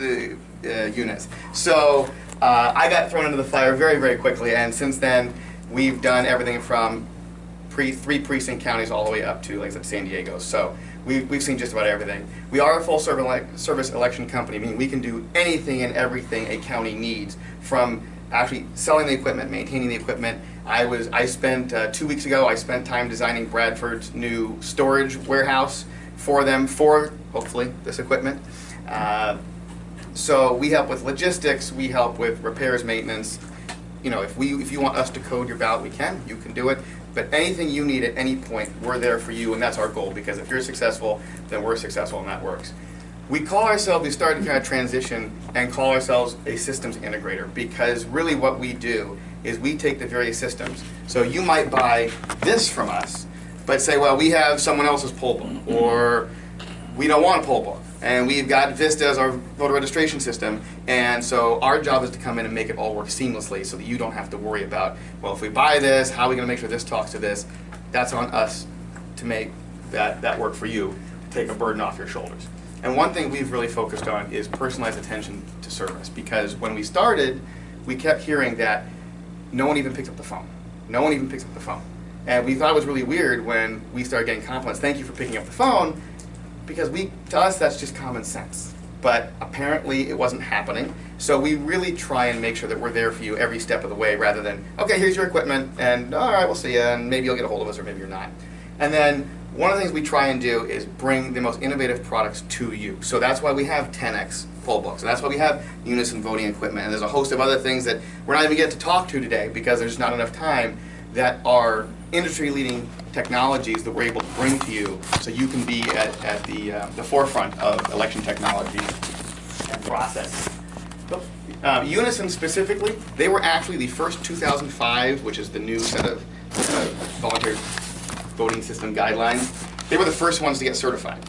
the units. So I got thrown into the fire very, very quickly, and since then we've done everything from 3 precinct counties all the way up to, like I said, San Diego. So we've seen just about everything. We are a full service election company, meaning we can do anything and everything a county needs, from actually selling the equipment, maintaining the equipment. I spent 2 weeks ago, I spent time designing Bradford's new storage warehouse for them, for hopefully this equipment. So we help with logistics, we help with repairs, maintenance. You know, if you want us to code your ballot, you can do it. But anything you need at any point, we're there for you, and that's our goal, because if you're successful, then we're successful, and that works. We started to kind of transition and call ourselves a systems integrator, because really what we do is we take the various systems. So you might buy this from us, but say, well, we have someone else's poll book, or we don't want a poll book, and we've got Vista as our voter registration system, and so our job is to come in and make it all work seamlessly so that you don't have to worry about, well, if we buy this, how are we going to make sure this talks to this? That's on us to make that work for you, to take a burden off your shoulders. And one thing we've really focused on is personalized attention to service, because when we started, we kept hearing that no one even picks up the phone. No one even picks up the phone. And we thought it was really weird when we started getting compliments, thank you for picking up the phone, because to us that's just common sense. But apparently it wasn't happening. So we really try and make sure that we're there for you every step of the way, rather than, okay, here's your equipment, and all right, we'll see you, and maybe you'll get a hold of us, or maybe you're not. And then one of the things we try and do is bring the most innovative products to you. So that's why we have 10x poll books, and that's why we have Unisyn voting equipment, and there's a host of other things that we're not even getting to talk to today because there's not enough time, that are industry-leading technologies that we're able to bring to you, so you can be at the forefront of election technology and process. Unisyn specifically, they were actually the first 2005, which is the new set of voluntary voting system guidelines. They were the first ones to get certified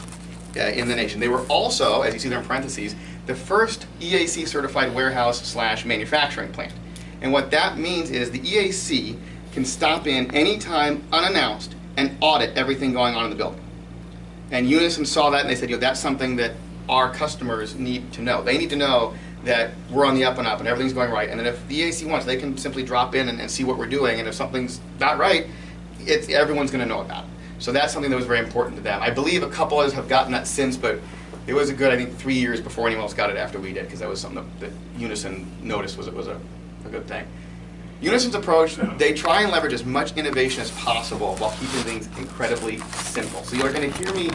in the nation. They were also, as you see there in parentheses, the first EAC certified warehouse / manufacturing plant. And what that means is the EAC can stop in anytime unannounced and audit everything going on in the building. And Unisyn saw that and they said, that's something that our customers need to know. They need to know that we're on the up and up and everything's going right. And then if the EAC wants, they can simply drop in and see what we're doing. And if something's not right, everyone's going to know about it. So that's something that was very important to them. I believe a couple others have gotten that since, but it was a good, I think, 3 years before anyone else got it after we did, because that was something that Unisyn noticed was a good thing. Unisyn's approach, they try and leverage as much innovation as possible while keeping things incredibly simple. So you're going to hear me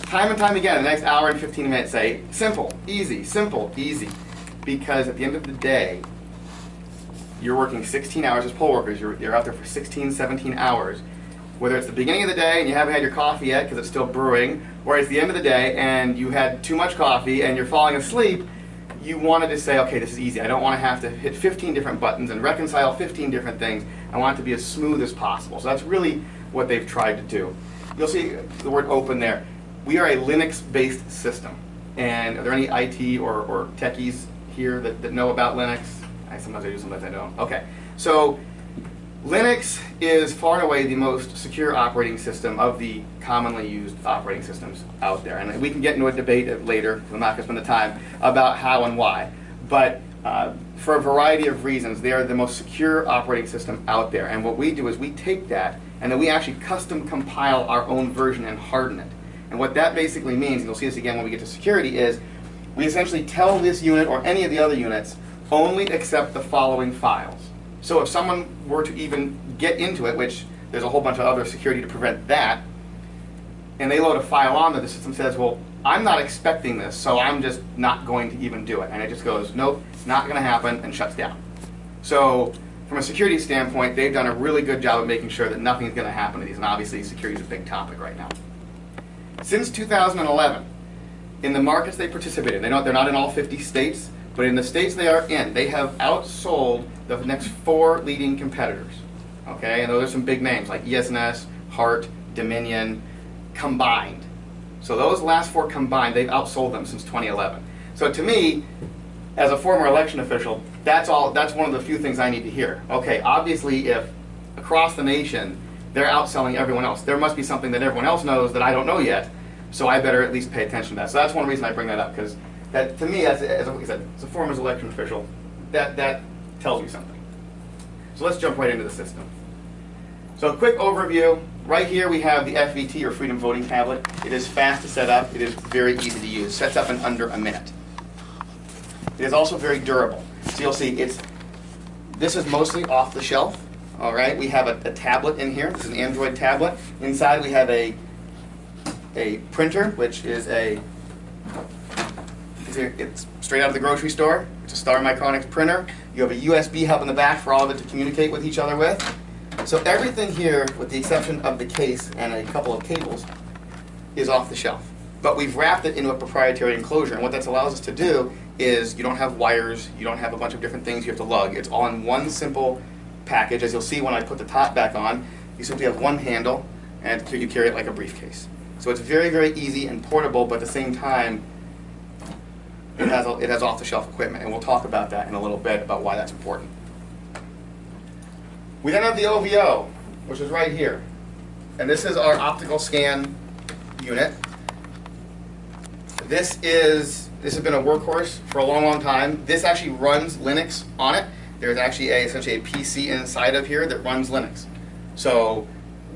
time and time again in the next hour and 15 minutes say, simple, easy, because at the end of the day, you're working 16 hours as poll workers, you're out there for 16, 17 hours, whether it's the beginning of the day and you haven't had your coffee yet because it's still brewing, or it's the end of the day and you had too much coffee and you're falling asleep. You wanted to say, okay, this is easy. I don't want to have to hit 15 different buttons and reconcile 15 different things. I want it to be as smooth as possible. So that's really what they've tried to do. You'll see the word open there. We are a Linux-based system. And are there any IT or techies here that know about Linux? Sometimes I do, sometimes I don't. Okay, so Linux is far and away the most secure operating system of the commonly used operating systems out there. And we can get into a debate later, I'm not going to spend the time, about how and why. But for a variety of reasons, they are the most secure operating system out there. And what we do is we take that, and then we actually custom compile our own version and harden it. And what that basically means, and you'll see this again when we get to security, is we essentially tell this unit or any of the other units only accept the following files. So if someone were to even get into it, which there's a whole bunch of other security to prevent that, and they load a file on there, the system says, well, I'm not expecting this, so I'm just not going to even do it. And it just goes, nope, not going to happen, and shuts down. So from a security standpoint, they've done a really good job of making sure that nothing's going to happen to these, and obviously security is a big topic right now. Since 2011, in the markets they participate in, they're not in all 50 states, but in the states they are in, they have outsold the next 4 leading competitors. Okay, and those are some big names like ESNS, HART, Dominion, combined. So those last 4 combined, they've outsold them since 2011. So to me, as a former election official, that's one of the few things I need to hear. Okay, obviously if across the nation they're outselling everyone else, there must be something that everyone else knows that I don't know yet, so I better at least pay attention to that. So that's one reason I bring that up, because that to me, like I said, as a former election official, that tells you something. So let's jump right into the system. So a quick overview. Right here we have the FVT, or Freedom Voting Tablet. It is fast to set up. It is very easy to use. Sets up in under a minute. It is also very durable. So you'll see this is mostly off the shelf. All right, we have a tablet in here. This is an Android tablet. Inside we have a printer, which is it's straight out of the grocery store. It's a Star Micronics printer. You have a USB hub in the back for all of it to communicate with each other with. So everything here, with the exception of the case and a couple of cables, is off the shelf. But we've wrapped it into a proprietary enclosure, and what that allows us to do is you don't have wires, you don't have a bunch of different things you have to lug. It's all in one simple package. As you'll see when I put the top back on, you simply have one handle, and you carry it like a briefcase. So it's very, very easy and portable, but at the same time, it has off-the-shelf equipment, and we'll talk about that in a little bit, about why that's important. We then have the OVO, which is right here. And this is our optical scan unit. This has been a workhorse for a long, long time. This actually runs Linux on it. There's actually essentially a PC inside of here that runs Linux. So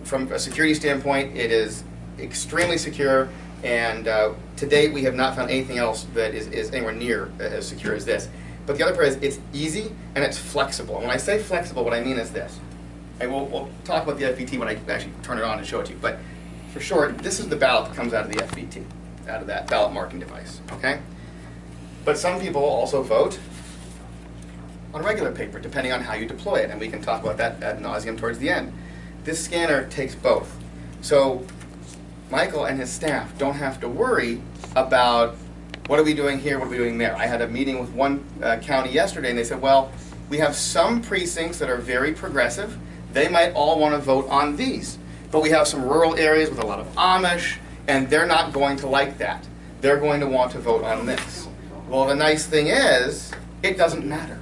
from a security standpoint, it is extremely secure, and to date we have not found anything else that is anywhere near as secure as this. But the other part is it's easy and it's flexible. And when I say flexible, what I mean is this. And we'll talk about the FVT when I actually turn it on and show it to you. But for short, this is the ballot that comes out of the FVT, out of that ballot marking device. Okay? But some people also vote on regular paper, depending on how you deploy it. And we can talk about that ad nauseum towards the end. This scanner takes both. So Michael and his staff don't have to worry about what are we doing here, what are we doing there. I had a meeting with one county yesterday, and they said, well, we have some precincts that are very progressive. They might all want to vote on these. But we have some rural areas with a lot of Amish, and they're not going to like that. They're going to want to vote on this. Well, the nice thing is, it doesn't matter.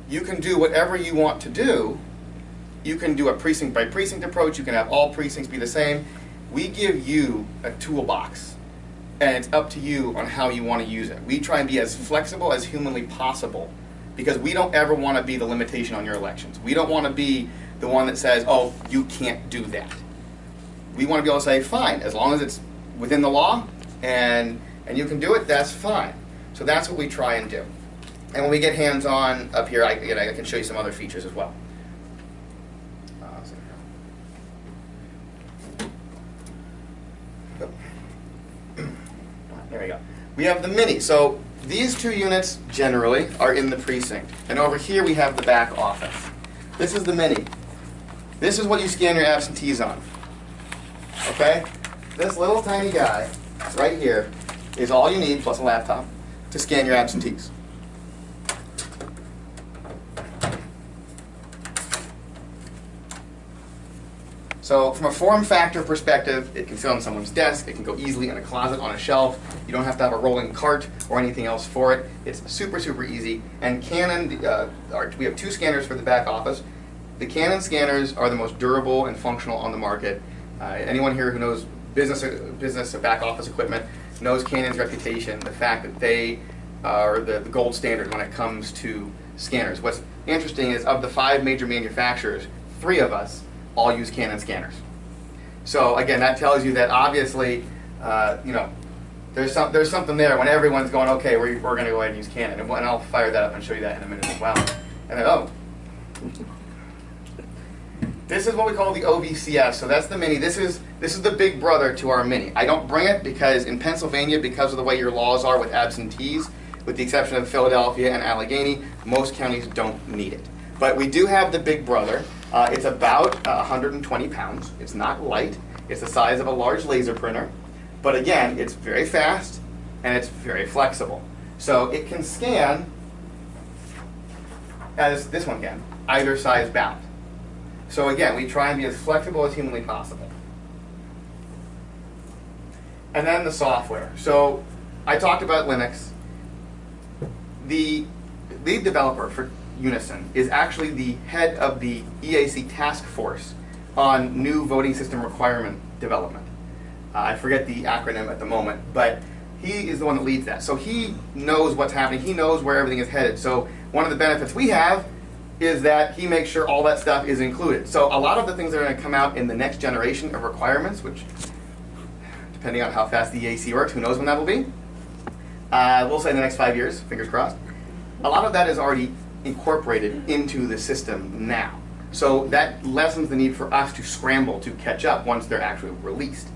You can do whatever you want to do. You can do a precinct-by-precinct approach. You can have all precincts be the same. We give you a toolbox, and it's up to you on how you want to use it. We try and be as flexible as humanly possible, because we don't ever want to be the limitation on your elections. We don't want to be the one that says, oh, you can't do that. We want to be able to say, fine, as long as it's within the law and you can do it, that's fine. So that's what we try and do. And when we get hands-on up here, I can show you some other features as well. There we go. We have the mini. So these two units generally are in the precinct. And over here we have the back office. This is the mini. This is what you scan your absentees on. Okay? This little tiny guy right here is all you need, plus a laptop, to scan your absentees. So from a form factor perspective, it can sit on someone's desk, it can go easily in a closet, on a shelf. You don't have to have a rolling cart or anything else for it. It's super, super easy. And Canon, we have two scanners for the back office. The Canon scanners are the most durable and functional on the market. Anyone here who knows business back office equipment knows Canon's reputation, the fact that they are the gold standard when it comes to scanners. What's interesting is, of the 5 major manufacturers, 3 of us all use Canon scanners. So again, that tells you that obviously, there's something there when everyone's going, okay, we're going to go ahead and use Canon, and I'll fire that up and show you that in a minute as well. And then, this is what we call the OVCS. So that's the mini. This is the big brother to our mini. I don't bring it because in Pennsylvania, because of the way your laws are with absentees, with the exception of Philadelphia and Allegheny, most counties don't need it. But we do have the big brother. It's about 120 pounds. It's not light. It's the size of a large laser printer. But again, it's very fast and it's very flexible. So it can scan, as this one can, either size ballot. So again, we try and be as flexible as humanly possible. And then the software. So I talked about Linux. The lead developer for Unisyn is actually the head of the EAC task force on new voting system requirement development. I forget the acronym at the moment, but he is the one that leads that. So he knows what's happening. He knows where everything is headed. So one of the benefits we have is that he makes sure all that stuff is included. So a lot of the things that are going to come out in the next generation of requirements, which, depending on how fast the AC works, who knows when that will be, we'll say in the next 5 years, fingers crossed, a lot of that is already incorporated into the system now. So that lessens the need for us to scramble to catch up once they're actually released.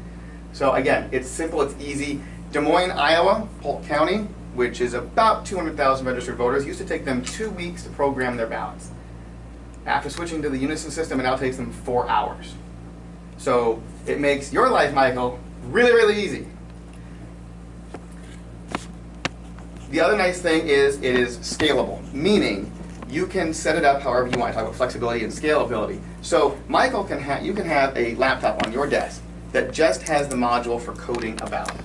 So again, it's simple, it's easy. Des Moines, Iowa, Polk County, which is about 200,000 registered voters, used to take them 2 weeks to program their ballots. After switching to the Unisyn system, it now takes them 4 hours. So it makes your life, Michael, really, really easy. The other nice thing is it is scalable, meaning you can set it up however you want. I talk about flexibility and scalability. So Michael you can have a laptop on your desk that just has the module for coding a ballot.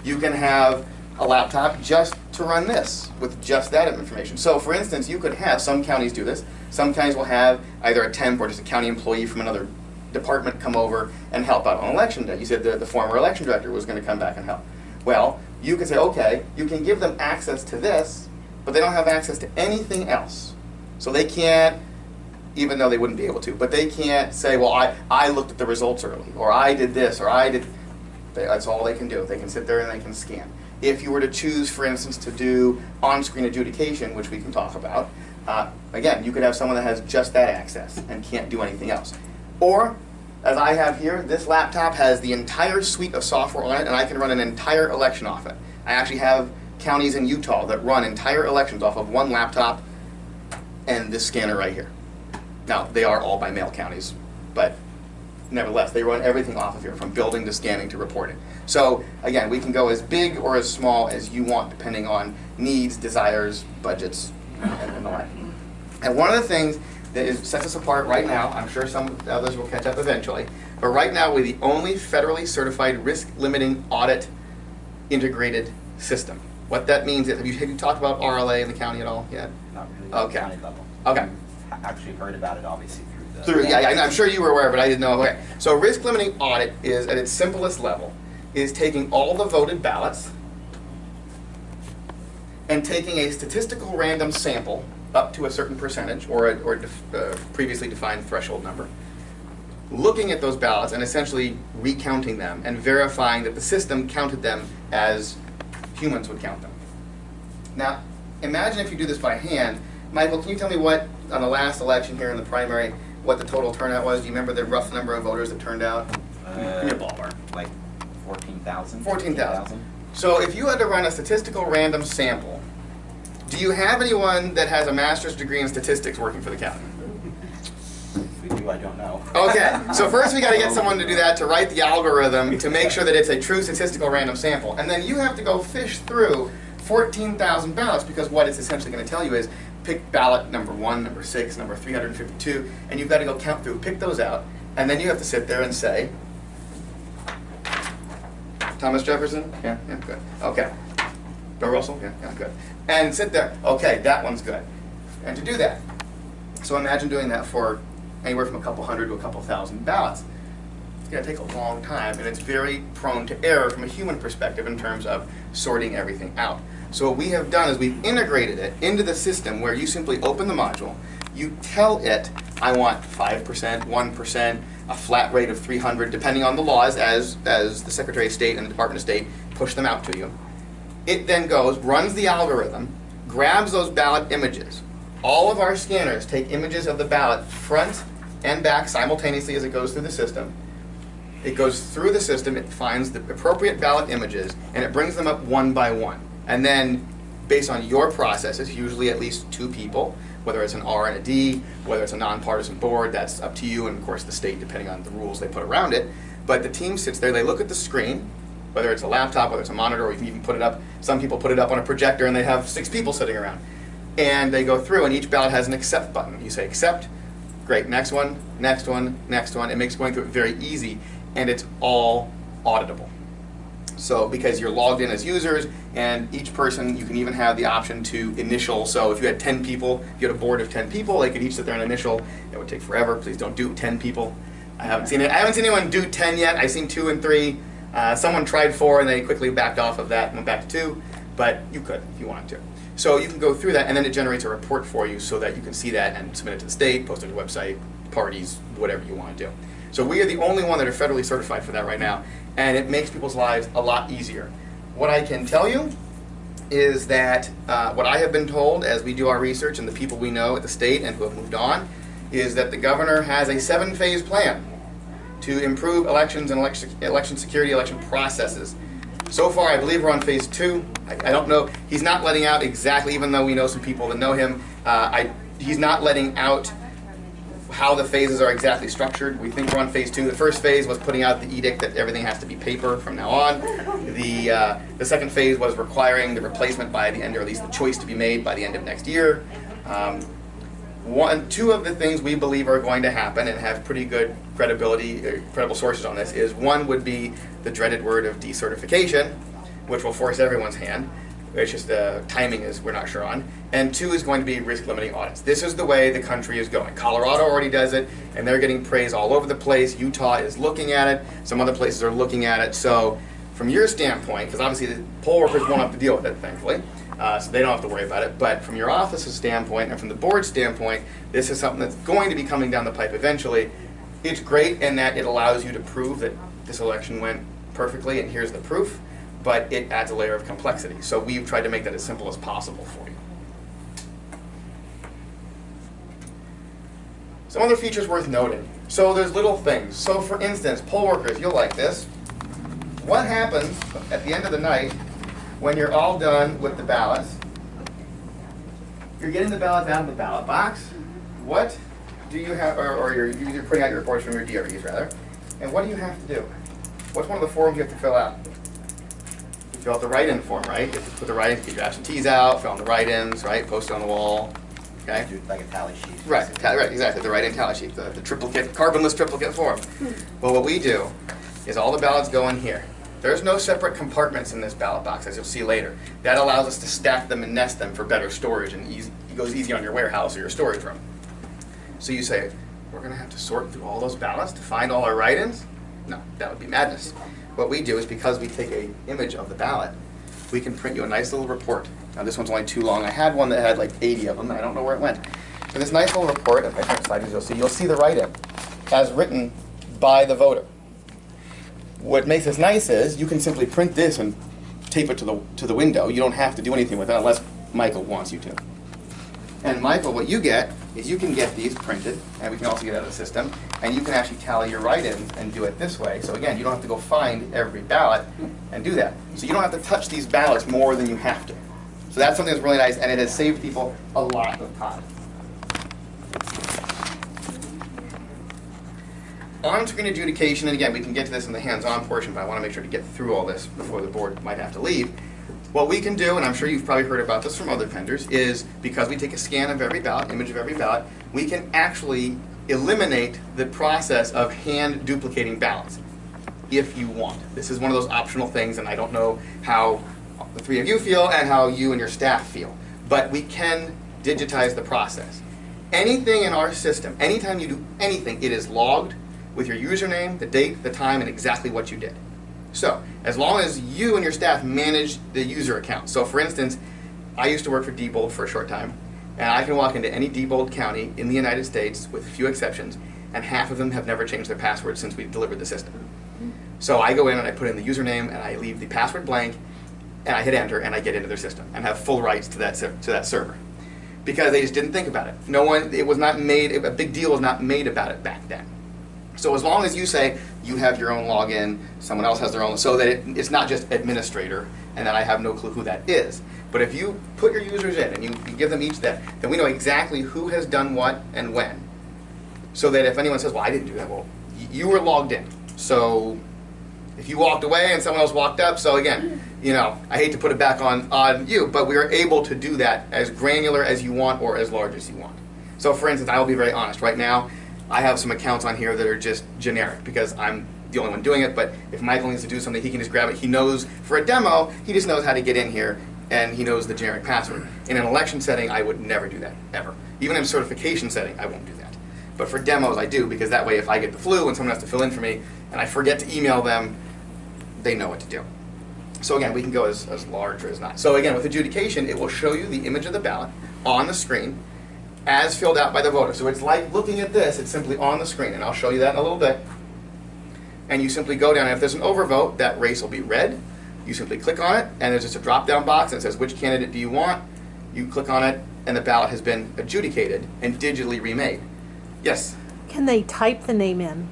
You can have a laptop just to run this with just that information. So for instance, you could have, some counties do this, some counties will have either a temp or just a county employee from another department come over and help out on election day. You said the former election director was going to come back and help. Well, you could say, okay, you can give them access to this, but they don't have access to anything else. So they can't, even though they wouldn't be able to, but they can't say, well, I looked at the results early, or I did this, or I did. That's all they can do. They can sit there and they can scan. If you were to choose, for instance, to do on-screen adjudication, which we can talk about, again, you could have someone that has just that access and can't do anything else. Or, as I have here, this laptop has the entire suite of software on it, and I can run an entire election off it. I actually have counties in Utah that run entire elections off of one laptop and this scanner right here. Now, they are all by mail counties, but nevertheless, they run everything off of here, from building to scanning to reporting. So, again, we can go as big or as small as you want, depending on needs, desires, budgets, and the like. And one of the things that sets us apart right now, I'm sure some others will catch up eventually, but right now we're the only federally certified risk-limiting audit integrated system. What that means is, have you talked about RLA in the county at all yet? Not really. Okay. County level. Okay. I actually heard about it, obviously, through the... Yeah, I'm sure you were aware, but I didn't know. Okay. So risk-limiting audit is, at its simplest level, is taking all the voted ballots and taking a statistical random sample up to a certain percentage, or a previously defined threshold number, looking at those ballots and essentially recounting them and verifying that the system counted them as humans would count them. Now, imagine if you do this by hand. Michael, can you tell me what, on the last election here in the primary, what the total turnout was? Do you remember the rough number of voters that turned out? Give me a ballpark. Like 14,000? 14,000. So if you had to run a statistical random sample, do you have anyone that has a master's degree in statistics working for the county? If we do, I don't know. Okay, so first we got to get someone to do that, to write the algorithm to make sure that it's a true statistical random sample. And then you have to go fish through 14,000 ballots, because what it's essentially going to tell you is pick ballot number 1, number 6, number 352, and you've got to go count through, pick those out, and then you have to sit there and say, Thomas Jefferson? Yeah, good. Okay. Bill Russell? Yeah, good. And sit there, okay, that one's good. And to do that, so imagine doing that for anywhere from a couple hundred to a couple thousand ballots. It's going to take a long time, and it's very prone to error from a human perspective in terms of sorting everything out. So what we have done is we've integrated it into the system where you simply open the module, you tell it, I want 5%, 1%, a flat rate of 300, depending on the laws as the Secretary of State and the Department of State push them out to you. It then goes, runs the algorithm, grabs those ballot images. All of our scanners take images of the ballot front and back simultaneously as it goes through the system. It goes through the system, it finds the appropriate ballot images, and it brings them up one by one. And then, based on your processes, usually at least 2 people, whether it's an R and a D, whether it's a nonpartisan board, that's up to you, and of course the state, depending on the rules they put around it. But the team sits there, they look at the screen, whether it's a laptop, whether it's a monitor, or you can even put it up, some people put it up on a projector and they have 6 people sitting around. And they go through, and each ballot has an accept button. You say accept, great, next one, next one, next one. It makes going through it very easy, and it's all auditable. So because you're logged in as users, and each person, you can even have the option to initial. So if you had 10 people, if you had a board of 10 people, they could each sit there and initial. It would take forever. Please don't do 10 people. I haven't seen anyone do 10 yet. I've seen 2 and 3. Someone tried 4 and they quickly backed off of that and went back to 2, but you could if you wanted to. So you can go through that, and then it generates a report for you so that you can see that and submit it to the state, post it on your website, parties, whatever you want to do. So we are the only one that are federally certified for that right now, and it makes people's lives a lot easier. What I can tell you is that what I have been told as we do our research and the people we know at the state and who have moved on is that the governor has a 7-phase plan to improve elections and election security, election processes. So far, I believe we're on phase 2. I don't know. He's not letting out exactly, even though we know some people that know him, he's not letting out how the phases are exactly structured. We think we're on phase 2. The first phase was putting out the edict that everything has to be paper from now on. The second phase was requiring the replacement by the end, or at least the choice to be made by the end of next year. 2 of the things we believe are going to happen and have pretty good credible sources on this is, 1 would be the dreaded word of decertification, which will force everyone's hand. It's just the timing is we're not sure on. And 2 is going to be risk-limiting audits. This is the way the country is going. Colorado already does it, and they're getting praise all over the place. Utah is looking at it. Some other places are looking at it. So from your standpoint, because obviously the poll workers won't have to deal with it, thankfully, so they don't have to worry about it. But from your office's standpoint and from the board's standpoint, this is something that's going to be coming down the pipe eventually. It's great in that it allows you to prove that this election went perfectly, and here's the proof. But it adds a layer of complexity. So we've tried to make that as simple as possible for you. Some other features worth noting. So there's little things. So for instance, poll workers, you'll like this. What happens at the end of the night when you're all done with the ballots? You're getting the ballots out of the ballot box. What do you have, or you're putting out your reports from your DREs rather, and what do you have to do? What's one of the forms you have to fill out? Fill out the write-in form, right? You have to put the write-in, get your absentees out, fill in the write-ins, right? Post it on the wall. Okay. Do like a tally sheet. Right, right, exactly. The write-in tally sheet, the triplicate, carbonless triplicate form. Well, what we do is all the ballots go in here. There's no separate compartments in this ballot box, as you'll see later. That allows us to stack them and nest them for better storage, and it goes easy on your warehouse or your storage room. So you say, we're going to have to sort through all those ballots to find all our write-ins? No, that would be madness. What we do is, because we take an image of the ballot, we can print you a nice little report. Now this one's only too long. I had one that had like 80 of them, and I don't know where it went. So this nice little report, if I turn slides, you'll see the write-in as written by the voter. What makes this nice is you can simply print this and tape it to the window. You don't have to do anything with it unless Michael wants you to. And Michael, what you get is you can get these printed, and we can also get out of the system, and you can actually tally your write-ins and do it this way. So again, you don't have to go find every ballot and do that. So you don't have to touch these ballots more than you have to. So that's something that's really nice, and it has saved people a lot of time. On-screen adjudication, and again, we can get to this in the hands-on portion, but I want to make sure to get through all this before the board might have to leave. What we can do, and I'm sure you've probably heard about this from other vendors, is because we take a scan of every ballot, image of every ballot, we can actually eliminate the process of hand duplicating ballots if you want. This is one of those optional things, and I don't know how the 3 of you feel and how you and your staff feel, but we can digitize the process. Anything in our system, anytime you do anything, it is logged with your username, the date, the time, and exactly what you did. So, as long as you and your staff manage the user account. So for instance, I used to work for Diebold for a short time, and I can walk into any Diebold county in the United States, with few exceptions, and half of them have never changed their password since we delivered the system. So I go in and I put in the username, and I leave the password blank, and I hit enter, and I get into their system, and have full rights to that server. Because they just didn't think about it. It was not made, a big deal was not made about it back then. So as long as you say you have your own login, someone else has their own, so that it's not just administrator and that I have no clue who that is. But if you put your users in and you give them each that, then we know exactly who has done what and when. So that if anyone says, well, I didn't do that, well, you were logged in. So if you walked away and someone else walked up, so again, I hate to put it back on you, but we are able to do that as granular as you want or as large as you want. So for instance, I will be very honest. Right now, I have some accounts on here that are just generic because I'm the only one doing it, but if Michael needs to do something, he can just grab it. He knows, for a demo, he just knows how to get in here, and he knows the generic password. In an election setting, I would never do that, ever. Even in a certification setting, I won't do that. But for demos, I do, because that way if I get the flu and someone has to fill in for me, and I forget to email them, they know what to do. So again, we can go as large or as not. So again, with adjudication, it will show you the image of the ballot on the screen as filled out by the voter. So it's like looking at this, it's simply on the screen, and I'll show you that in a little bit. And you simply go down, and if there's an overvote, that race will be red. You simply click on it, and there's just a drop-down box, and it says, which candidate do you want? You click on it, and the ballot has been adjudicated and digitally remade. Yes? Can they type the name in?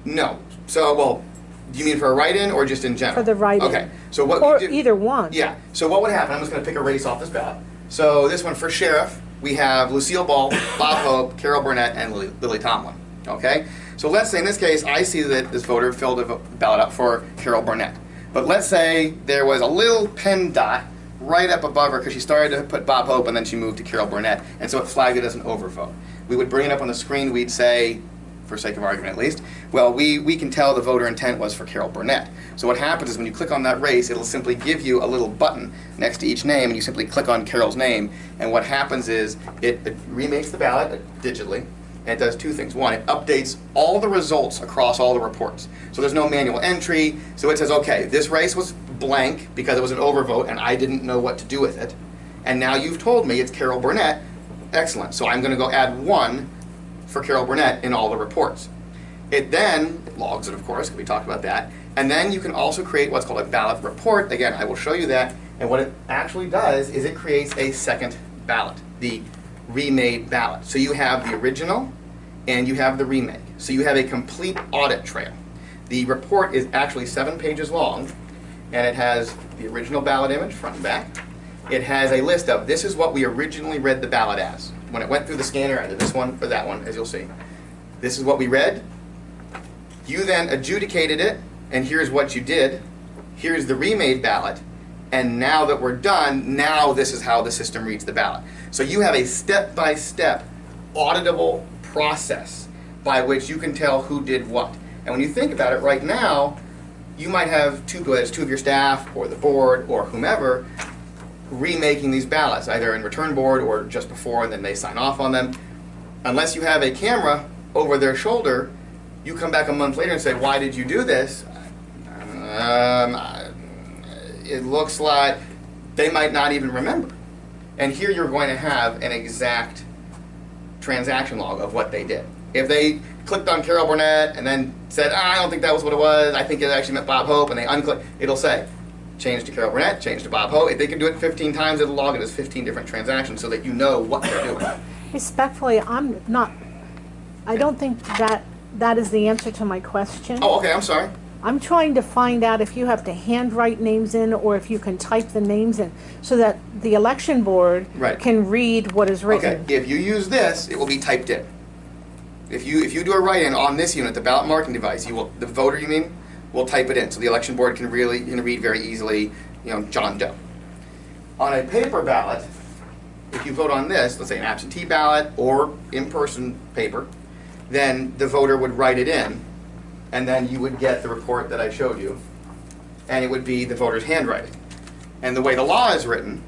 No. So, well, do you mean for a write-in or just in general? For the write-in. Okay. So what Or we do, either one. Yeah. So what would happen, I'm just going to pick a race off this ballot. So this one for sheriff, we have Lucille Ball, Bob Hope, Carol Burnett, and Lily Tomlin. Okay? So let's say in this case, I see that this voter filled a ballot out for Carol Burnett. But let's say there was a little pen dot right up above her because she started to put Bob Hope and then she moved to Carol Burnett, and so it flagged it as an overvote. We would bring it up on the screen, we'd say, for sake of argument at least, well, we can tell the voter intent was for Carol Burnett. So what happens is when you click on that race, it'll simply give you a little button next to each name, and you simply click on Carol's name, and what happens is it remakes the ballot digitally, and it does two things. One, it updates all the results across all the reports. So there's no manual entry, so it says, okay, this race was blank because it was an overvote and I didn't know what to do with it, and now you've told me it's Carol Burnett. Excellent, so I'm going to go add 1 for Carol Burnett in all the reports. It then logs it, of course, we talked about that, and then you can also create what's called a ballot report. Again, I will show you that, and what it actually does is it creates a second ballot, the remade ballot. So you have the original and you have the remake. So you have a complete audit trail. The report is actually 7 pages long, and it has the original ballot image, front and back. It has a list of, this is what we originally read the ballot as. When it went through the scanner, either this one or that one, as you'll see. This is what we read. You then adjudicated it, and here's what you did. Here's the remade ballot. And now that we're done, now this is how the system reads the ballot. So you have a step-by-step auditable process by which you can tell who did what. And when you think about it right now, you might have whether it's 2 of your staff or the board or whomever remaking these ballots, either in return board or just before, and then they sign off on them. Unless you have a camera over their shoulder, you come back a month later and say, why did you do this? It looks like they might not even remember. And here you're going to have an exact transaction log of what they did. If they clicked on Carol Burnett and then said, I don't think that was what it was, I think it actually meant Bob Hope, and they unclick, it'll say, change to Carol Burnett, change to Bob Hope. If they can do it 15 times, it'll log it as 15 different transactions so that you know what they're doing. Respectfully, I don't think that is the answer to my question. Oh, okay, I'm sorry. I'm trying to find out if you have to handwrite names in or if you can type the names in so that the election board can read what is written. Okay, if you use this, it will be typed in. If you do a write-in on this unit, the ballot marking device, the voter, you mean, will type it in. So the election board can read very easily, John Doe. On a paper ballot, if you vote on this, let's say an absentee ballot or in-person paper, then the voter would write it in, and then you would get the report that I showed you, and it would be the voter's handwriting. And the way the law is written,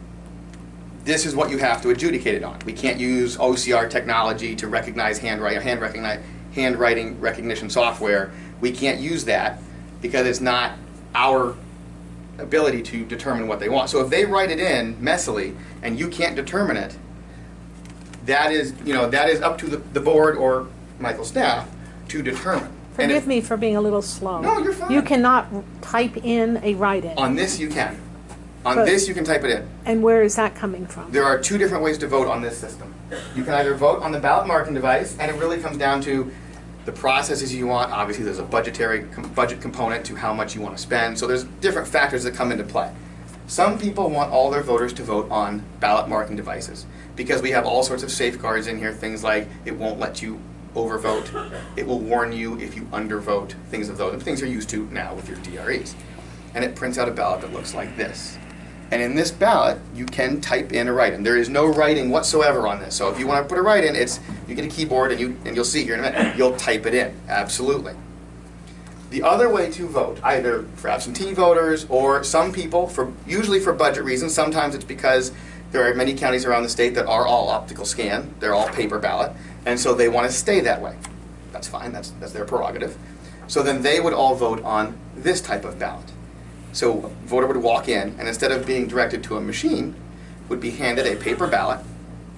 this is what you have to adjudicate it on. We can't use OCR technology to recognize handwriting recognition software. We can't use that because it's not our ability to determine what they want. So if they write it in messily and you can't determine it, that is up to the board or Michael's staff to determine. Forgive me for being a little slow. No, you're fine. You cannot type in a write-in. On this you can. On this you can type it in. And where is that coming from? There are 2 different ways to vote on this system. You can either vote on the ballot marking device, and it really comes down to the processes you want. Obviously there's a budget component to how much you want to spend, so there's different factors that come into play. Some people want all their voters to vote on ballot marking devices because we have all sorts of safeguards in here, things like it won't let you overvote, it will warn you if you undervote, things of those things you're used to now with your DREs. And it prints out a ballot that looks like this. And in this ballot, you can type in a write-in. There is no writing whatsoever on this. So if you want to put a write-in, you get a keyboard and you'll see here in a minute, you'll type it in, absolutely. The other way to vote, either for absentee voters or some people, usually for budget reasons, sometimes it's because there are many counties around the state that are all optical scan, they're all paper ballot, and so they want to stay that way. That's fine, that's their prerogative. So then they would all vote on this type of ballot. So a voter would walk in, and instead of being directed to a machine, would be handed a paper ballot,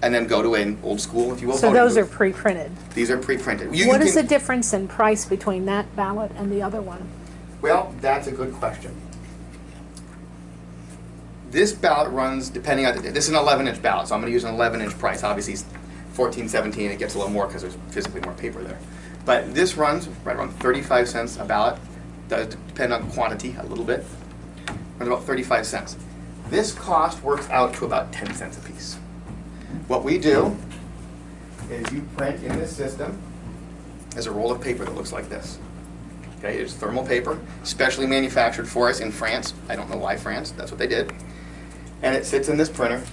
and then go to an old school, if you will, So voting those are booth. pre-printed. These are pre-printed. What is the difference in price between that ballot and the other one? Well, that's a good question. This ballot runs, depending on, this is an 11-inch ballot, so I'm going to use an 11-inch price. Obviously, it's 14, 17, it gets a little more because there's physically more paper there. But this runs right around 35 cents a ballot. Does depend on quantity a little bit. Runs about 35 cents. This cost works out to about 10 cents a piece. What we do is you print in this system as a roll of paper that looks like this. Okay, it's thermal paper, specially manufactured for us in France. I don't know why France, that's what they did. And it sits in this printer.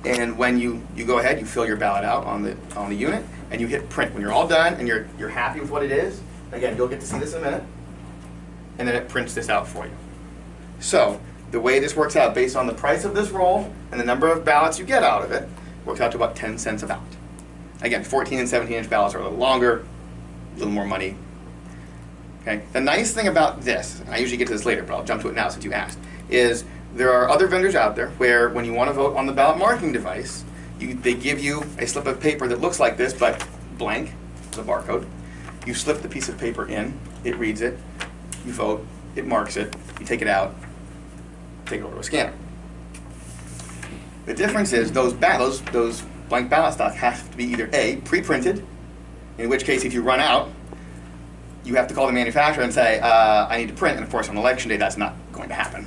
And when you go ahead, you fill your ballot out on the unit, and you hit print. When you're all done and you're happy with what it is, again, you'll get to see this in a minute, and then it prints this out for you. So the way this works out, based on the price of this roll and the number of ballots you get out of it, works out to about 10 cents a ballot. Again, 14 and 17-inch ballots are a little longer, a little more money. Okay. The nice thing about this, and I usually get to this later, but I'll jump to it now since you asked, is there are other vendors out there where when you want to vote on the ballot marking device, they give you a slip of paper that looks like this, but blank, the barcode. You slip the piece of paper in, it reads it, you vote, it marks it, you take it out, take it over to a scanner. The difference is those blank ballot stocks have to be either A, pre-printed, in which case if you run out, you have to call the manufacturer and say, I need to print, and of course on election day that's not going to happen.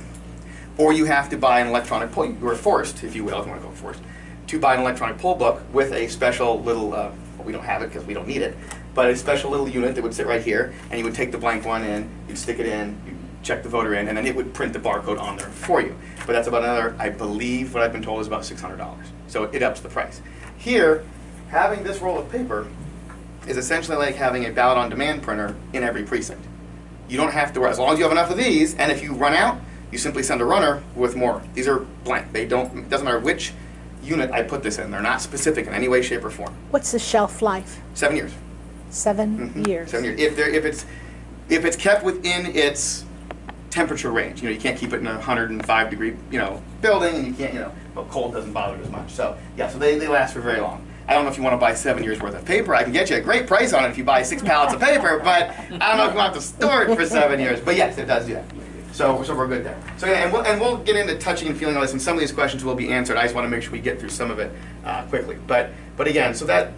Or you have to buy an electronic poll, you are forced, if you will, if you want to go forced, to buy an electronic poll book with a special little, well, we don't have it because we don't need it, but a special little unit that would sit right here, and you would take the blank one in, you'd stick it in, you'd check the voter in, and then it would print the barcode on there for you. But that's about another, I believe, what I've been told is about $600. So it ups the price. Here, having this roll of paper is essentially like having a ballot on demand printer in every precinct. You don't have to, as long as you have enough of these, and if you run out, you simply send a runner with more. These are blank. They don't, it doesn't matter which unit I put this in. They're not specific in any way, shape, or form. What's the shelf life? 7 years. 7 years. 7 years. If it's kept within its temperature range, you can't keep it in a 105 degree, building, and you can't, but cold doesn't bother it as much. So yeah, so they last for very long. I don't know if you want to buy 7 years worth of paper. I can get you a great price on it if you buy 6 pallets of paper, but I don't know if you want to store it for 7 years. But yes, it does do that. So we're good there. So yeah, and we'll get into touching and feeling all this, and some of these questions will be answered. I just want to make sure we get through some of it quickly. But again, so that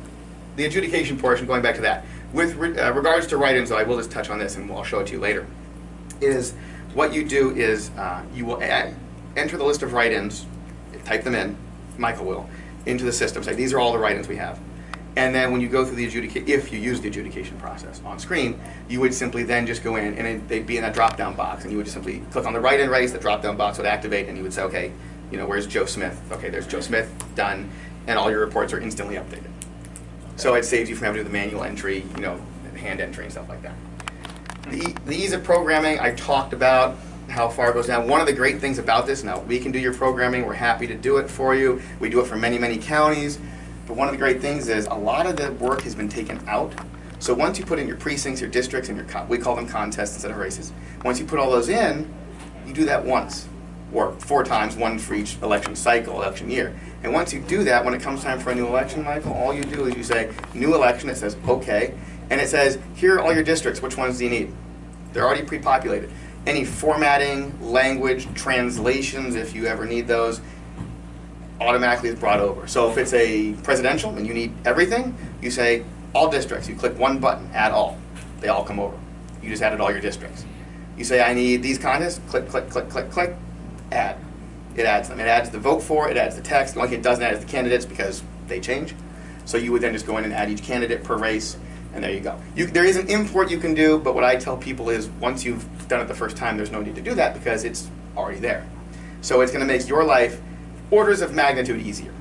the adjudication portion, going back to that, with regards to write-ins, though, I will just touch on this, and I'll show it to you later. Is what you do is you will enter the list of write-ins, type them in, Michael will, into the system. Say these are all the write-ins we have. And then when you go through the adjudication, if you use the adjudication process on screen, you would simply then just go in, and they'd be in that drop-down box, and you would just simply click on the write-in race, the drop-down box would activate, and you would say, okay, where's Joe Smith? Okay, there's Joe Smith, done, and all your reports are instantly updated. So it saves you from having to do the manual entry, hand entry and stuff like that. The ease of programming, I talked about how far it goes down. One of the great things about this, now we can do your programming, we're happy to do it for you. We do it for many, many counties. But one of the great things is a lot of the work has been taken out. So once you put in your precincts, your districts, and we call them contests instead of races. Once you put all those in, you do that once, or 4 times, one for each election cycle, election year. And once you do that, when it comes time for a new election, Michael, all you do is you say, new election, it says, okay, and it says, here are all your districts, which ones do you need? They're already pre-populated. Any formatting, language, translations, if you ever need those, automatically is brought over. So if it's a presidential and you need everything, you say all districts. You click one button, add all. They all come over. You just added all your districts. You say I need these contests, click, click, click, click, click, add. It adds them. It adds the vote for, it adds the text. The only thing it doesn't add is the candidates because they change. So you would then just go in and add each candidate per race, and there you go. There is an import you can do, but what I tell people is once you've done it the first time, there's no need to do that because it's already there. So it's going to make your life orders of magnitude easier.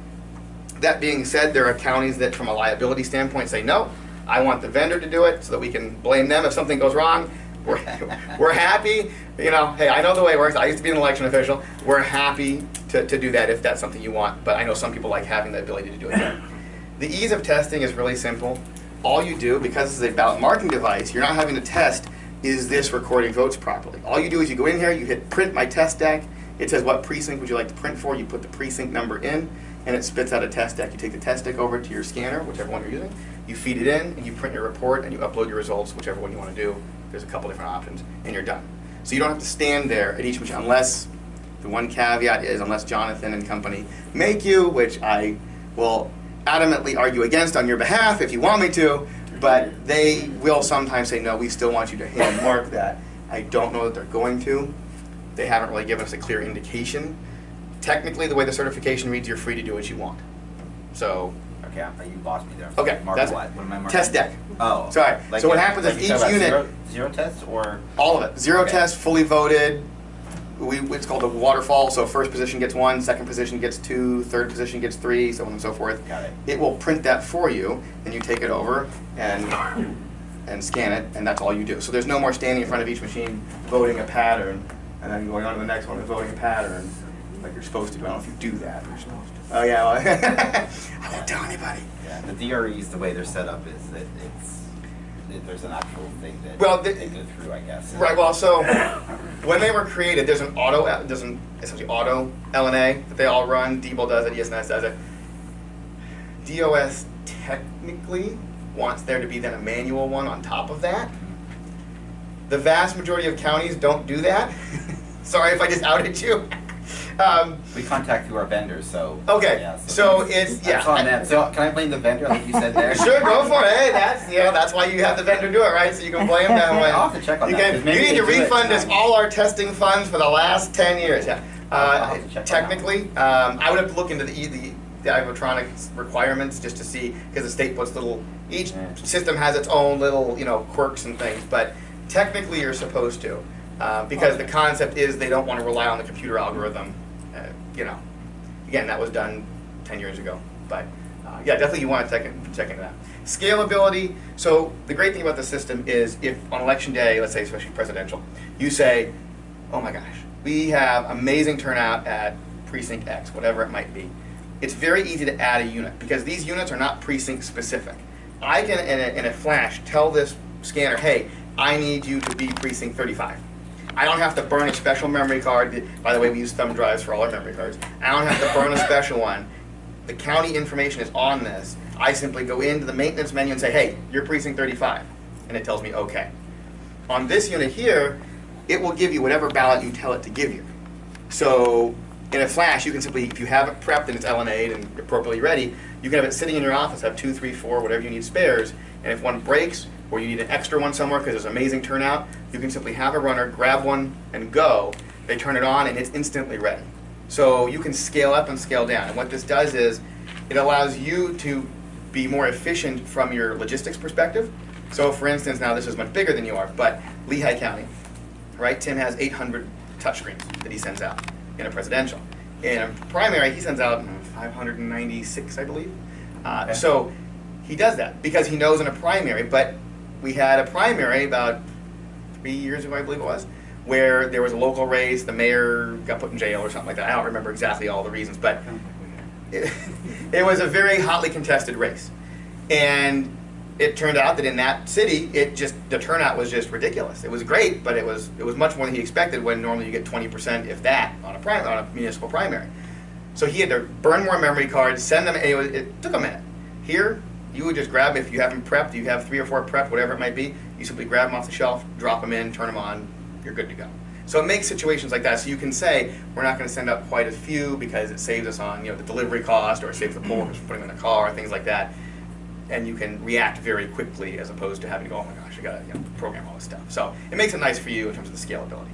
That being said, there are counties that from a liability standpoint say, no, I want the vendor to do it so that we can blame them if something goes wrong. We're happy, hey, I know the way it works. I used to be an election official. We're happy to do that if that's something you want, but I know some people like having the ability to do it. The ease of testing is really simple. all you do, because this is a ballot marking device, you're not having to test, is this recording votes properly? All you do is you go in here, you hit print my test deck, it says what precinct would you like to print for, you put the precinct number in, and it spits out a test deck. You take the test deck over to your scanner, whichever one you're using, you feed it in, and you print your report, and you upload your results, whichever one you want to do. There's a couple different options, and you're done. So you don't have to stand there at each machine, unless, the one caveat is, unless Jonathan and company make you, which I will adamantly argue against on your behalf if you want me to, but they will sometimes say, no, we still want you to hand mark that. I don't know that they're going to. They haven't really given us a clear indication. Technically, the way the certification reads, you're free to do what you want. So, Okay, you lost me there. okay, Mark that's what? What am I marking? test deck. Oh. Sorry. Like So what happens is you each talk about unit, Zero tests or? all of it, zero Okay. test, fully voted. It's called a waterfall. So first position gets 1, second position gets 2, third position gets 3, so on and so forth. Got it. It will print that for you, and you take it over and scan it, and that's all you do. So there's no more standing in front of each machine voting a pattern, and then going on to the next one and voting a pattern like you're supposed to. I don't know if you do that. You're supposed to. Oh yeah, well, I won't tell anybody. Yeah, the DREs, the way they're set up is that there's an actual thing that Well, they go through, I guess. Right. Well, so when they were created, there's an essentially auto LNA that they all run. Debo does it. ESNS does it. DOS technically wants there to be then a manual one on top of that. The vast majority of counties don't do that. Sorry if I just outed you. We contact through our vendors, so. Okay, Yeah, so it's, yeah. That's on them. So can I blame the vendor like you said there? Sure, go for it. Hey, that's why you have the vendor do it, right? So you can blame them when I'll have to check on that, 'cause maybe you need they to do it refund us tonight. all our testing funds for the last 10 years. Yeah. I'll have to check on that Technically, I would have to look into the Ivotronics requirements just to see, because the state puts each system has its own little quirks and things, but technically you're supposed to, because the concept is they don't want to rely on the computer algorithm. Again, that was done 10 years ago, but yeah, definitely you want to check into that. Scalability. So the great thing about the system is if on election day, let's say especially presidential, you say, oh my gosh, we have amazing turnout at precinct X, whatever it might be. It's very easy to add a unit because these units are not precinct specific. I can, in a flash, tell this scanner, hey, I need you to be precinct 35. I don't have to burn a special memory card. By the way, we use thumb drives for all our memory cards. I don't have to burn a special one. The county information is on this. I simply go into the maintenance menu and say, hey, you're precinct 35. And it tells me, okay. On this unit here, it will give you whatever ballot you tell it to give you. So in a flash, you can simply, if you have it prepped and it's LNA'd and appropriately ready, you can have it sitting in your office, have 2, 3, 4, whatever you need spares. And if one breaks, or you need an extra one somewhere because there's amazing turnout, you can simply have a runner, grab one, and go. They turn it on, and it's instantly ready. So you can scale up and scale down. And what this does is it allows you to be more efficient from your logistics perspective. So for instance, now this is much bigger than you are, but Lehigh County, right? Tim has 800 touchscreens that he sends out in a presidential. In a primary, he sends out 596, I believe. So he does that because he knows in a primary, but we had a primary about 3 years ago, I believe it was, where there was a local race, the mayor got put in jail or something like that. I don't remember exactly all the reasons, but it was a very hotly contested race. And it turned out that in that city, the turnout was just ridiculous. It was great, but it was much more than he expected when normally you get 20%, if that, on a municipal primary. So he had to burn more memory cards, send them, and it took a minute. Here, you would just grab, if you have them prepped, you have 3 or 4 prepped, whatever it might be, you simply grab them off the shelf, drop them in, turn them on, you're good to go. So it makes situations like that, so you can say, we're not going to send out quite a few because it saves us on the delivery cost, or it saves the pollers from putting them in the car, things like that. And you can react very quickly as opposed to having to go, oh my gosh, I got to program all this stuff. So it makes it nice for you in terms of the scalability.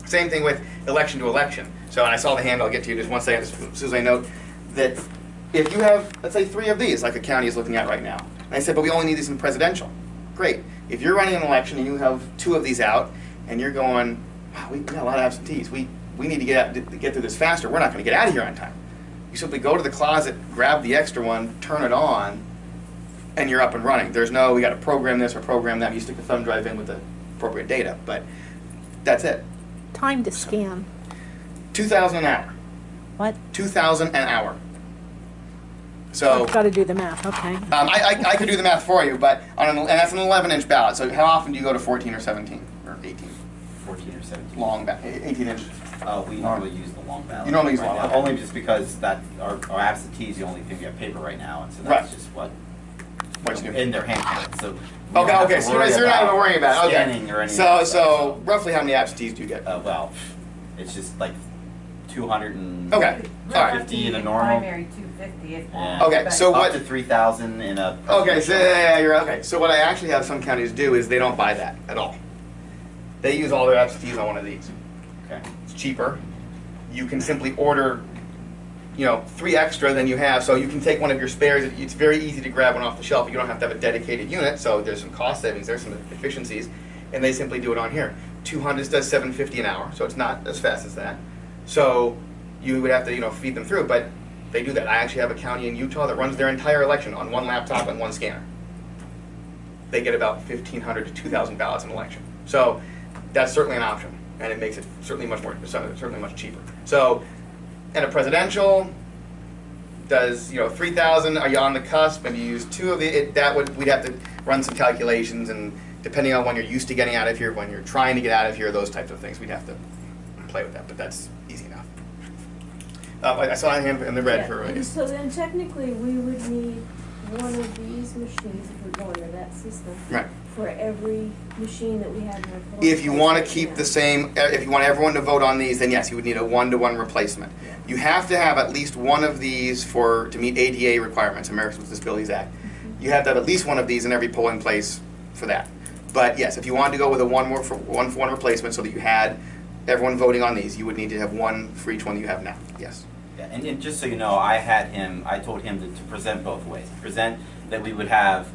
Same thing with election to election. So I saw the hand, I'll get to you just one second, as soon as I note that if you have, let's say, 3 of these, like a county is looking at right now, and I said, but we only need these in presidential. Great. If you're running an election and you have 2 of these out, and you're going, wow, we got a lot of absentees. We need to get through this faster. We're not going to get out of here on time. You simply go to the closet, grab the extra one, turn it on, and you're up and running. There's no, we got to program this or program that. You stick the thumb drive in with the appropriate data, but that's it. Time to scan. 2,000 an hour. What? 2,000 an hour. So I've got to do the math, okay. I could do the math for you, but and that's an 11-inch ballot. So how often do you go to 14 or 17 or 18? 14 or 17. Long ballot, 18 inches. We normally use the long ballot. You normally use right long now, ballot. only just because that our absentee is the only thing we have paper right now, and so Right. that's just what What's new? in their hand count. So we don't have Okay. to So worry you're not even about worrying about it. scanning or Okay. anything. like that, So roughly how many absentees do you get? well, it's just like 200 and Okay. All right. 50 in a normal. Primary 250 if Yeah. that. Okay, so up what? to 3,000 in a. Okay, so yeah, you're okay. So what I actually have some counties do is they don't buy that at all. They use all their absentees on one of these. Okay. It's cheaper. You can simply order, 3 extra than you have, so you can take one of your spares. It's very easy to grab one off the shelf. You don't have to have a dedicated unit, so there's some cost savings. There's some efficiencies, and they simply do it on here. 200 does $7.50 an hour, so it's not as fast as that. So you would have to, feed them through, but they do that. I actually have a county in Utah that runs their entire election on one laptop and one scanner. They get about 1,500 to 2,000 ballots an election. So that's certainly an option, and it makes it certainly much cheaper. So, and a presidential does 3,000. Are you on the cusp? Maybe you use 2 of it. We'd have to run some calculations, and depending on when you're used to getting out of here, when you're trying to get out of here, those types of things, we'd have to play with that. But that's easy enough. I saw a hand in the red for and so then technically we would need one of these machines if we're going to that system. Right. For every machine that we have in our polling If you place want to right keep now. the same, if you want everyone to vote on these, then yes, you would need a 1-to-1 replacement. You have to have at least one of these to meet ADA requirements, Americans with Disabilities Act. You have to have at least one of these in every polling place for that. But yes, if you wanted to go with a one-for-one replacement so that you had everyone voting on these, you would need to have one for each one you have now. Yes. Yeah, and just so you know, I told him to present both ways. Present that we would have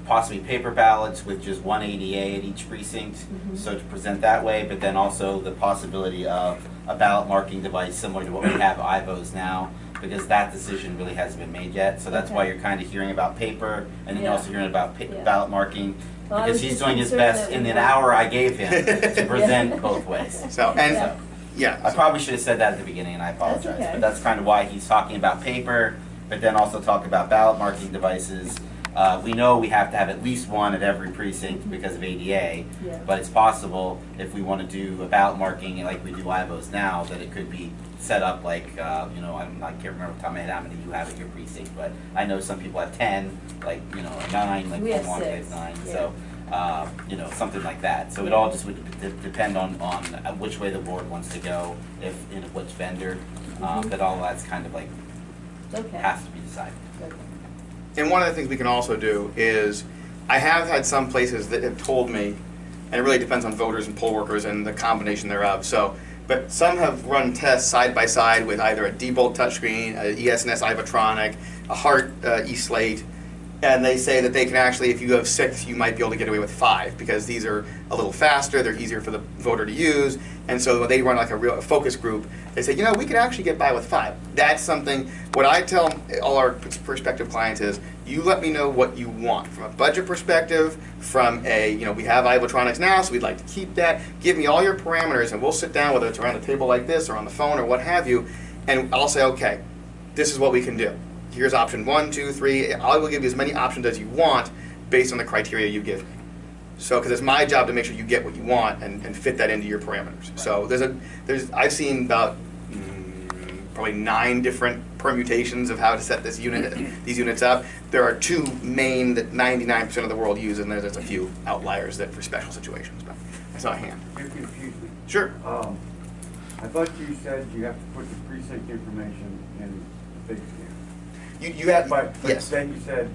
possibly paper ballots with just one ADA at each precinct, so to present that way, but then also the possibility of a ballot marking device similar to what we have IVOs now, because that decision really hasn't been made yet. So that's why you're kind of hearing about paper, and then you're also hearing about ballot marking, Well, I because was he's just doing his concerned best that in we an were- hour I gave him to present both ways. So, and, yeah. I probably should have said that at the beginning, and I apologize. okay. But that's kind of why he's talking about paper, but then also talk about ballot marking devices. We know we have to have at least one at every precinct because of ADA, Yeah. but it's possible if we want to do a ballot marking like we do IVOs now, that it could be set up like, I can't remember off the top of my head how many you have at your precinct, but I know some people have 10, like, 9, like We have Vermont 6, has 9, yeah. so. Something like that. So it all just would depend on which way the board wants to go, which vendor. But all that's kind of like Okay. has to be decided. Okay. And one of the things we can also do is, I have had some places that have told me, and it really depends on voters and poll workers and the combination thereof. So, but some have run tests side by side with either a Diebold touchscreen, a ESNS Ivotronic, a Hart E-Slate, and they say that they can actually, if you have 6, you might be able to get away with 5 because these are a little faster, they're easier for the voter to use, and so when they run like a real focus group, they say, we can actually get by with 5. That's something, what I tell all our prospective clients is, you let me know what you want from a budget perspective, from a, we have Ivotronics now, so we'd like to keep that. Give me all your parameters, and we'll sit down, whether it's around the table like this or on the phone or what have you, and I'll say, okay, this is what we can do. Here's option 1, 2, 3. I will give you as many options as you want based on the criteria you give me. So, because it's my job to make sure you get what you want and fit that into your parameters. Right. So I've seen about probably 9 different permutations of how to set these units up. There are 2 main that 99% of the world uses, and there's a few outliers that for special situations. But I saw a hand. You confused me. Sure. I thought you said you have to put the precinct information in the big scan. You have But yes. then you said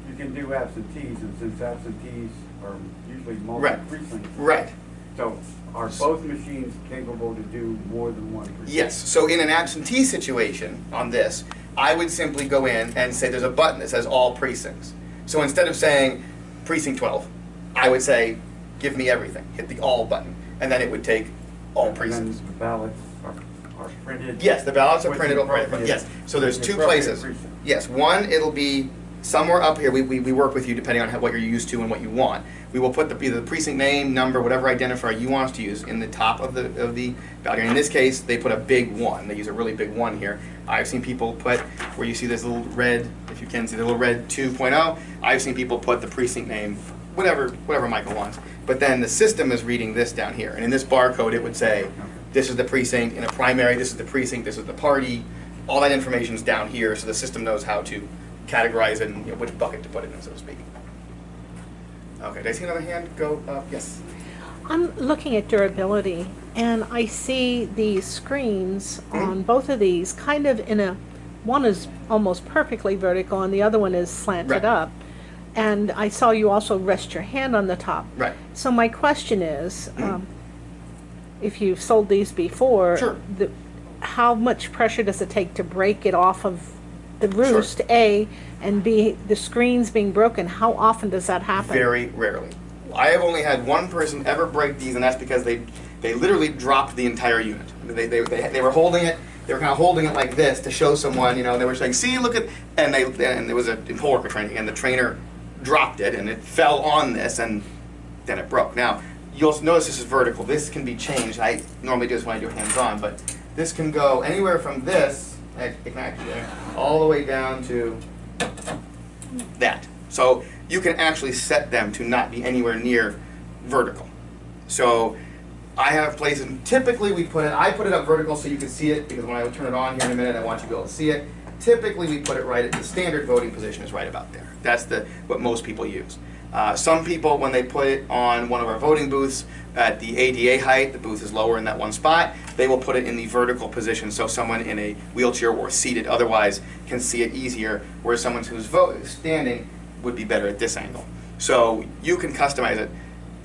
you can do absentees, and since absentees are usually multi-precinct. Right. So are both machines capable to do more than one precinct? Yes. So in an absentee situation on this, I would simply go in and say there's a button that says all precincts. So instead of saying precinct 12, I would say give me everything. Hit the all button, and then it would take all precincts. And then the ballots are printed? Yes, the ballots are with printed the over. appropriate- Yes. So there's the 2 appropriate places. precinct. Yes. One, it'll be somewhere up here, we work with you depending on what you're used to and what you want. We will put either the precinct name, number, whatever identifier you want us to use in the top of the balcony. In this case, they put a big 1. They use a really big 1 here. I've seen people put, where you see this little red, if you can see the little red 2.0, I've seen people put the precinct name, whatever Michael wants. But then the system is reading this down here. And in this barcode, it would say, this is the precinct. In a primary, this is the precinct, this is the party. All that information is down here, so the system knows how to categorize it and which bucket to put it in, so to speak. Okay, did I see another hand go up? Yes. I'm looking at durability, and I see these screens on both of these kind of one is almost perfectly vertical and the other one is slanted up. And I saw you also rest your hand on the top. Right. So my question is, if you've sold these before, sure. How much pressure does it take to break it off of the roost, A, and B, the screens being broken? How often does that happen? Very rarely. I have only had one person ever break these, and that's because they literally dropped the entire unit. They were holding it. They were kind of holding it like this to show someone, you know. They were saying, "See, look at," and there was a poll worker training, and the trainer dropped it, and it fell on this, and then it broke. Now you'll notice this is vertical. This can be changed. I normally do this when I do hands-on, but this can go anywhere from this, it can actually there, all the way down to that. So you can actually set them to not be anywhere near vertical. So I have places, typically I put it up vertical so you can see it, because when I turn it on here in a minute, I want you to be able to see it. Typically we put it right at the standard voting position is right about there. That's what most people use. Some people, when they put it on one of our voting booths at the ADA height, the booth is lower in that one spot, they will put it in the vertical position so someone in a wheelchair or seated otherwise can see it easier, whereas someone who's standing would be better at this angle. So you can customize it.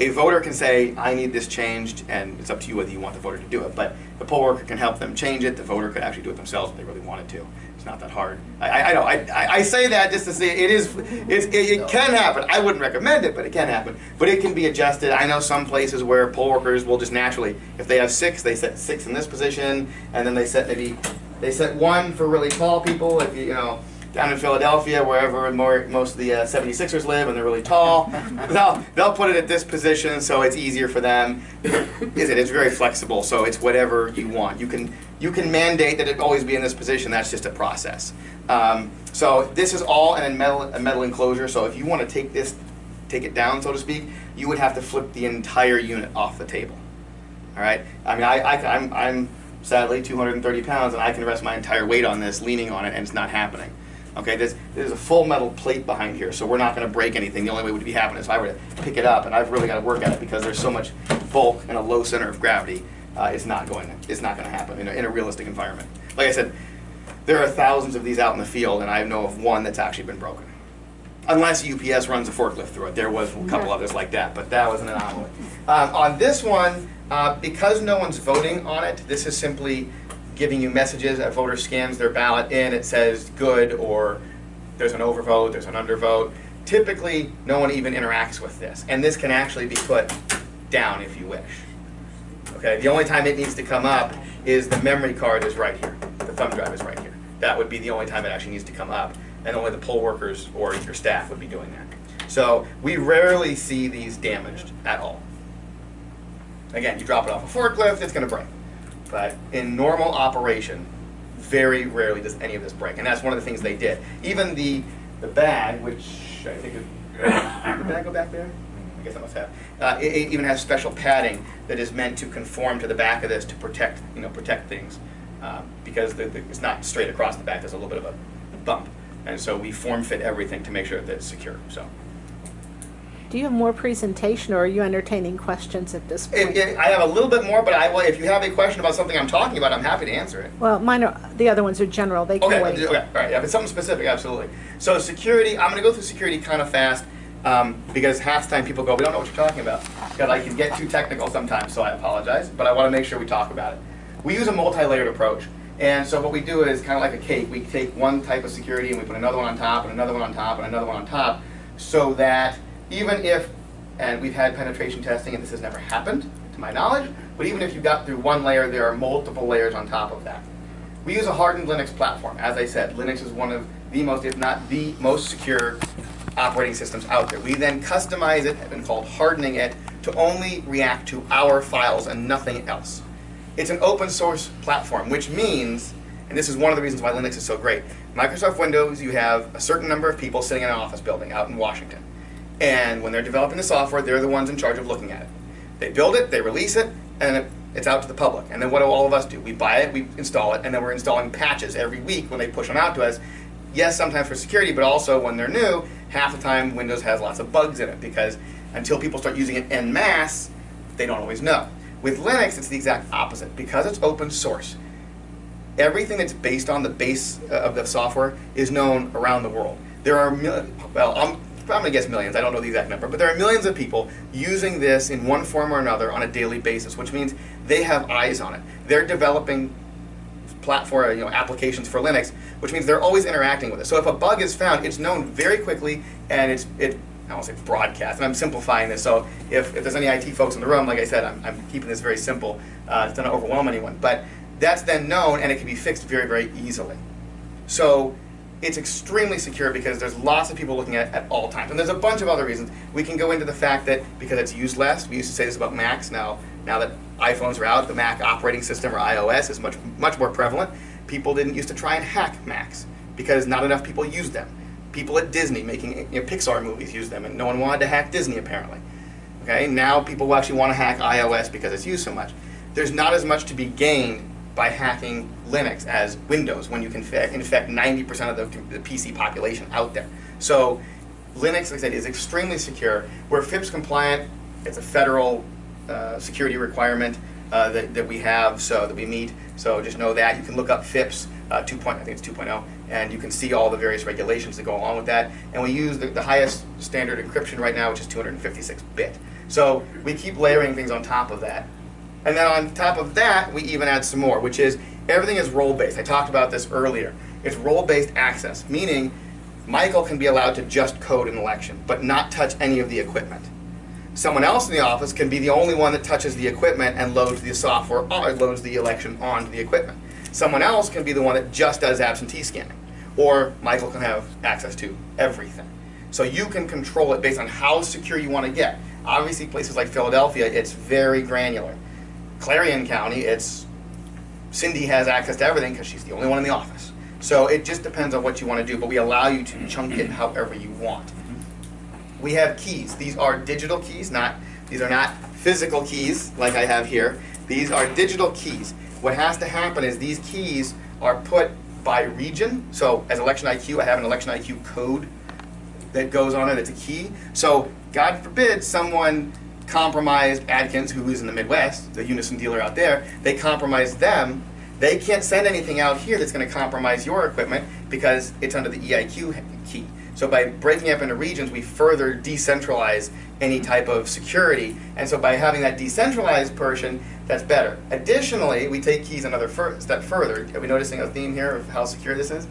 A voter can say, I need this changed, and it's up to you whether you want the voter to do it. But the poll worker can help them change it. The voter could actually do it themselves if they really wanted to. It's not that hard. I know. I say that just to say it can happen. I wouldn't recommend it, but it can happen. But it can be adjusted. I know some places where poll workers will just naturally, if they have 6, they set 6 in this position, and then they set 1 for really tall people. If you know. Down in Philadelphia, wherever most of the 76ers live, and they're really tall, they'll put it at this position so it's easier for them. It's very flexible, so it's whatever you want. You can mandate that it always be in this position. That's just a process. So this is all in a metal enclosure. So if you want to take it down, so to speak, you would have to flip the entire unit off the table. All right. I mean, I'm sadly 230 pounds, and I can rest my entire weight on this, leaning on it, and it's not happening. Okay, there's a full metal plate behind here, so we're not going to break anything. The only way it would be happening is if I were to pick it up, and I've really got to work at it because there's so much bulk and a low center of gravity. It's not going to happen in a realistic environment. Like I said, there are thousands of these out in the field, and I know of one that's actually been broken. Unless UPS runs a forklift through it. There was a couple others like that, but that was an anomaly. On this one, because no one's voting on it, this is simply giving you messages. A voter scans their ballot in, it says good, or there's an overvote, there's an undervote. Typically, no one even interacts with this, and this can actually be put down if you wish. Okay, the only time it needs to come up is the memory card is right here. The thumb drive is right here. That would be the only time it actually needs to come up, and only the poll workers or your staff would be doing that. So we rarely see these damaged at all. Again, you drop it off a forklift, it's going to break. But in normal operation, very rarely does any of this break. And that's one of the things they did. Even the bag, which I think is, did the bag go back there? I guess I must have. It even has special padding that is meant to conform to the back of this to protect things. Because it's not straight across the back, there's a little bit of a bump. And so we form fit everything to make sure that it's secure. So. Do you have more presentation, or are you entertaining questions at this point? I have a little bit more, but if you have a question about something I'm talking about, I'm happy to answer it. Well, the other ones are general. They can wait. Okay, all right. Yeah, if it's something specific, absolutely. So security, I'm going to go through security kind of fast because half the time people go, we don't know what you're talking about. Because I can get too technical sometimes, so I apologize. But I want to make sure we talk about it. We use a multi-layered approach. And so what we do is kind of like a cake. We take one type of security and we put another one on top, and another one on top, and another one on top, so that even if, and we've had penetration testing and this has never happened to my knowledge, but even if you got through one layer, there are multiple layers on top of that. We use a hardened Linux platform. As I said, Linux is one of the most, if not the most secure operating systems out there. We then customize it, have been called hardening it, to only react to our files and nothing else. It's an open source platform, which means, and this is one of the reasons why Linux is so great, Microsoft Windows, you have a certain number of people sitting in an office building out in Washington. And when they're developing the software, they're the ones in charge of looking at it. They build it, they release it, and it's out to the public. And then what do all of us do? We buy it, we install it, and then we're installing patches every week when they push them out to us. Yes, sometimes for security, but also when they're new, half the time Windows has lots of bugs in it, because until people start using it en masse, they don't always know. With Linux, it's the exact opposite. Because it's open source, everything that's based on the base of the software is known around the world. There are, I'm going to guess millions, I don't know the exact number, but there are millions of people using this in one form or another on a daily basis, which means they have eyes on it. They're developing platform, applications for Linux, which means they're always interacting with it. So if a bug is found, it's known very quickly, and I won't say broadcast, and I'm simplifying this, so if there's any IT folks in the room, like I said, I'm keeping this very simple to not overwhelm anyone, but that's then known, and it can be fixed very, very easily. So it's extremely secure because there's lots of people looking at all times. And there's a bunch of other reasons. We can go into the fact that because it's used less, we used to say this about Macs, now that iPhones are out, the Mac operating system, or iOS, is much more prevalent. People didn't used to try and hack Macs because not enough people used them. People at Disney making Pixar movies use them, and no one wanted to hack Disney apparently. Okay, now people will actually want to hack iOS because it's used so much. There's not as much to be gained by hacking Linux as Windows when you can infect 90% of the PC population out there. So Linux, like I said, is extremely secure. We're FIPS compliant. It's a federal security requirement that we have, so that we meet. So just know that. You can look up FIPS 2.0, and you can see all the various regulations that go along with that. And we use the highest standard encryption right now, which is 256-bit. So we keep layering things on top of that. And then on top of that, we even add some more, which is everything is role-based. I talked about this earlier. It's role-based access, meaning Michael can be allowed to just code an election, but not touch any of the equipment. Someone else in the office can be the only one that touches the equipment and loads the software, or loads the election onto the equipment. Someone else can be the one that just does absentee scanning. Or Michael can have access to everything. So you can control it based on how secure you want to get. Obviously, places like Philadelphia, it's very granular. Clarion County, Cindy has access to everything because she's the only one in the office. So it just depends on what you want to do, but we allow you to chunk it however you want. We have keys. These are digital keys, these are not physical keys like I have here. These are digital keys. What has to happen is these keys are put by region. So as Election IQ, I have an Election IQ code that goes on it. It's a key. So God forbid someone compromised Adkins, who is in the Midwest, the Unisyn dealer out there, they compromised them. They can't send anything out here that's going to compromise your equipment because it's under the EIQ key. So by breaking up into regions, we further decentralize any type of security. And so by having that decentralized portion, that's better. Additionally, we take keys another step further. Are we noticing a theme here of how secure this is?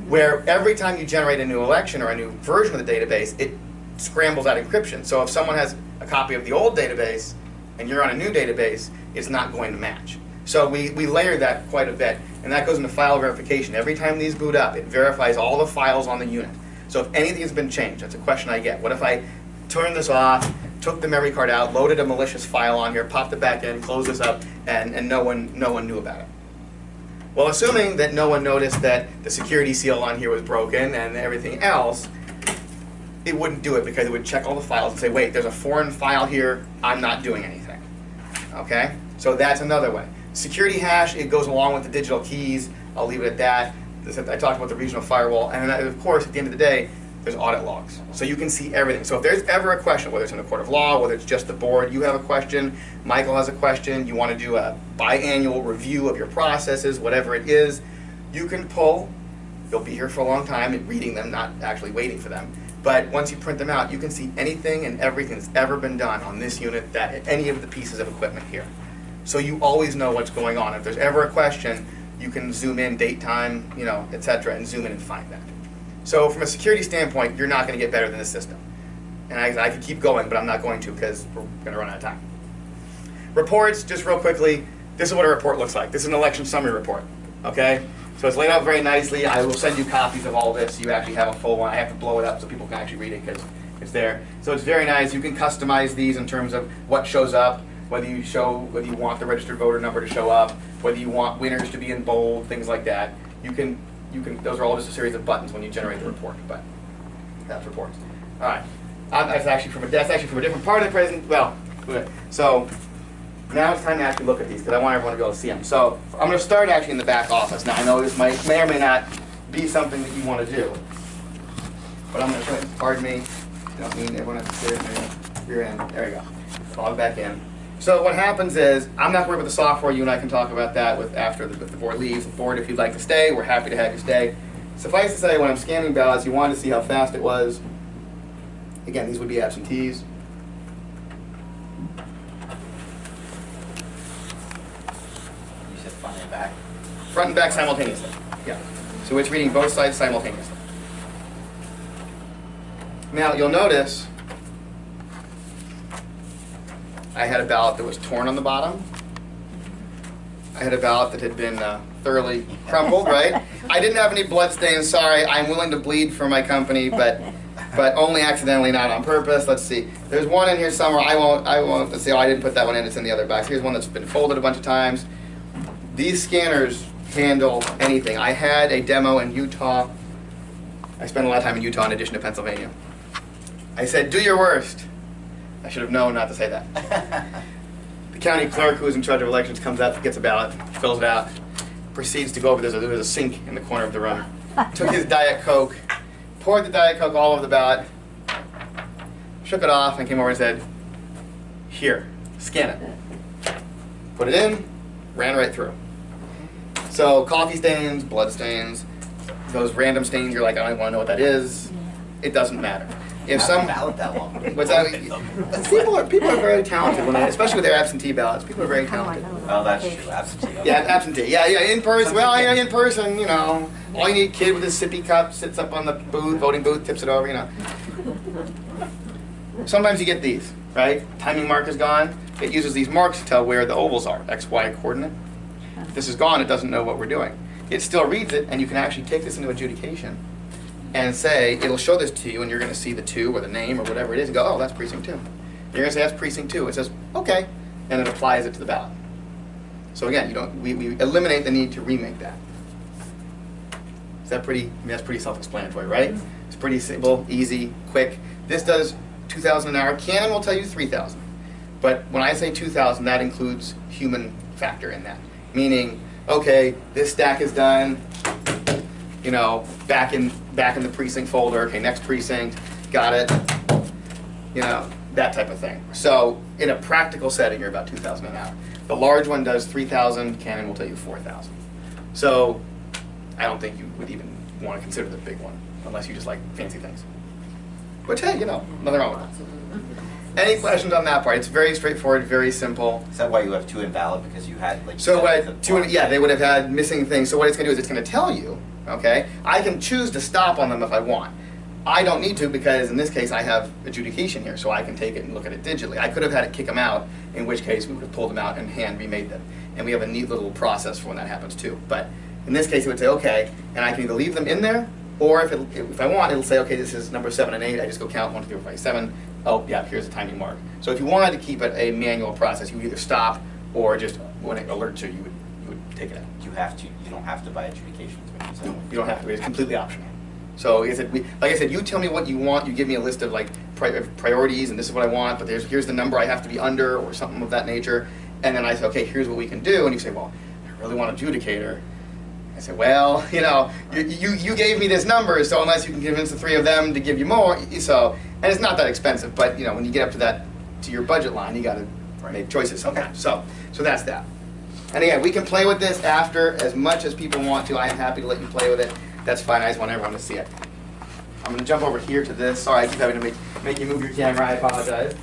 Where every time you generate a new election or a new version of the database, it scrambles out encryption. So if someone has a copy of the old database and you're on a new database, it's not going to match. So we layer that quite a bit, and that goes into file verification. Every time these boot up, it verifies all the files on the unit. So if anything has been changed, that's a question I get. What if I turned this off, took the memory card out, loaded a malicious file on here, popped it back in, closed this up, and no one knew about it? Well, assuming that no one noticed that the security seal on here was broken and everything else, it wouldn't do it because it would check all the files and say, wait, there's a foreign file here, I'm not doing anything. Okay? So that's another way. Security hash, it goes along with the digital keys. I'll leave it at that. I talked about the regional firewall. And then, of course, at the end of the day, there's audit logs. So you can see everything. So if there's ever a question, whether it's in a court of law, whether it's just the board, you have a question, Michael has a question, you want to do a biannual review of your processes, whatever it is, you can pull. You'll be here for a long time reading them, not actually waiting for them. But once you print them out, you can see anything and everything that's ever been done on this unit, that any of the pieces of equipment here. So you always know what's going on. If there's ever a question, you can zoom in, date, time, etc., and zoom in and find that. So from a security standpoint, you're not going to get better than this system. And I could keep going, but I'm not going to because we're going to run out of time. Reports, just real quickly, this is what a report looks like. This is an election summary report. Okay? So it's laid out very nicely. I will send you copies of all this so you actually have a full one. I have to blow it up so people can actually read it because it's there. So it's very nice. You can customize these in terms of what shows up, whether you want the registered voter number to show up, whether you want winners to be in bold, things like that. You can, those are all just a series of buttons when you generate the report, but that's reports. All right. That's actually from a different part of the present. Well, so now it's time to actually look at these because I want everyone to be able to see them. So I'm going to start actually in the back office. Now I know this may or may not be something that you want to do, but I'm going to show it. Pardon me. You don't mean everyone has to sit in your end. There we go. Log back in. So what happens is, I'm not worried about the software. You and I can talk about that after the board leaves. The board, if you'd like to stay, we're happy to have you stay. Suffice to say, when I'm scanning ballots, you wanted to see how fast it was. Again, these would be absentees. You said front and back? Front and back simultaneously. Yeah. So it's reading both sides simultaneously. Now, you'll notice I had a ballot that was torn on the bottom. I had a ballot that had been thoroughly crumpled, right? I didn't have any blood stains, sorry. I'm willing to bleed for my company, but only accidentally, not on purpose. Let's see. There's one in here somewhere. I won't, let's see, oh, I didn't put that one in, it's in the other box. Here's one that's been folded a bunch of times. These scanners handle anything. I had a demo in Utah. I spent a lot of time in Utah in addition to Pennsylvania. I said, do your worst. I should have known not to say that. The county clerk who is in charge of elections comes out, gets a ballot, fills it out, proceeds to go over, there's a sink in the corner of the room. Took his Diet Coke, poured the Diet Coke all over the ballot, shook it off, and came over and said, here, scan it. Put it in, ran right through. So coffee stains, blood stains, those random stains, you're like, I don't even want to know what that is. It doesn't matter. If some ballot that long. what's that? People are very talented when especially with their absentee ballots. People are very talented. Oh, that's true. Absentee. Okay. Yeah, absentee. Yeah, in person. Well, yeah, in person, you know, all you need, kid with his sippy cup sits up on the booth, voting booth, tips it over, you know. Sometimes you get these, right? Timing mark is gone. It uses these marks to tell where the ovals are, X, Y coordinate. If this is gone, it doesn't know what we're doing. It still reads it, and you can actually take this into adjudication and say, it'll show this to you, and you're going to see the 2 or the name or whatever it is, and go, oh, that's precinct 2. You're going to say, that's precinct 2. It says, okay, and it applies it to the ballot. So again, we eliminate the need to remake that. Is that pretty, I mean, that's pretty self-explanatory, right? It's pretty simple, easy, quick. This does 2,000 an hour. Canon will tell you 3,000. But when I say 2,000, that includes human factor in that. Meaning, okay, this stack is done, you know, back in the precinct folder, okay, next precinct, got it, you know, that type of thing. So in a practical setting, you're about 2,000 an hour. The large one does 3,000, Canon will tell you 4,000. So I don't think you would even want to consider the big one, unless you just like fancy things. Which, hey, you know, nothing wrong with that. Any questions on that part? It's very straightforward, very simple. Is that why you have 2 invalid, because you had like? So yeah, they would have had missing things. So what it's going to do is it's going to tell you, okay, I can choose to stop on them if I want. I don't need to because in this case I have adjudication here, so I can take it and look at it digitally. I could have had it kick them out, in which case we would have pulled them out and hand remade them. And we have a neat little process for when that happens too. But in this case it would say, okay, and I can either leave them in there, or if I want, it'll say, okay, this is number 7 and 8. I just go count 1, 2, 3, 4, 5, 7. Oh, yeah, here's the timing mark. So if you wanted to keep it a manual process, you would either stop or just when it alerts you, you would take it out. You have to. You don't have to buy adjudication. No, you don't have to. It's completely optional. So like I said, you tell me what you want. You give me a list of like priorities, and this is what I want. But here's the number I have to be under, or something of that nature. And then I say, okay, here's what we can do. And you say, well, I really want adjudicator. I say, well, you know, you gave me this number, so unless you can convince the 3 of them to give you more, so, and it's not that expensive, but you know, when you get up to your budget line, you got to make choices. Okay, so that's that. And again, we can play with this after as much as people want to. I am happy to let you play with it. That's fine. I just want everyone to see it. I'm going to jump over here to this. Sorry, I keep having to make you move your camera. I apologize,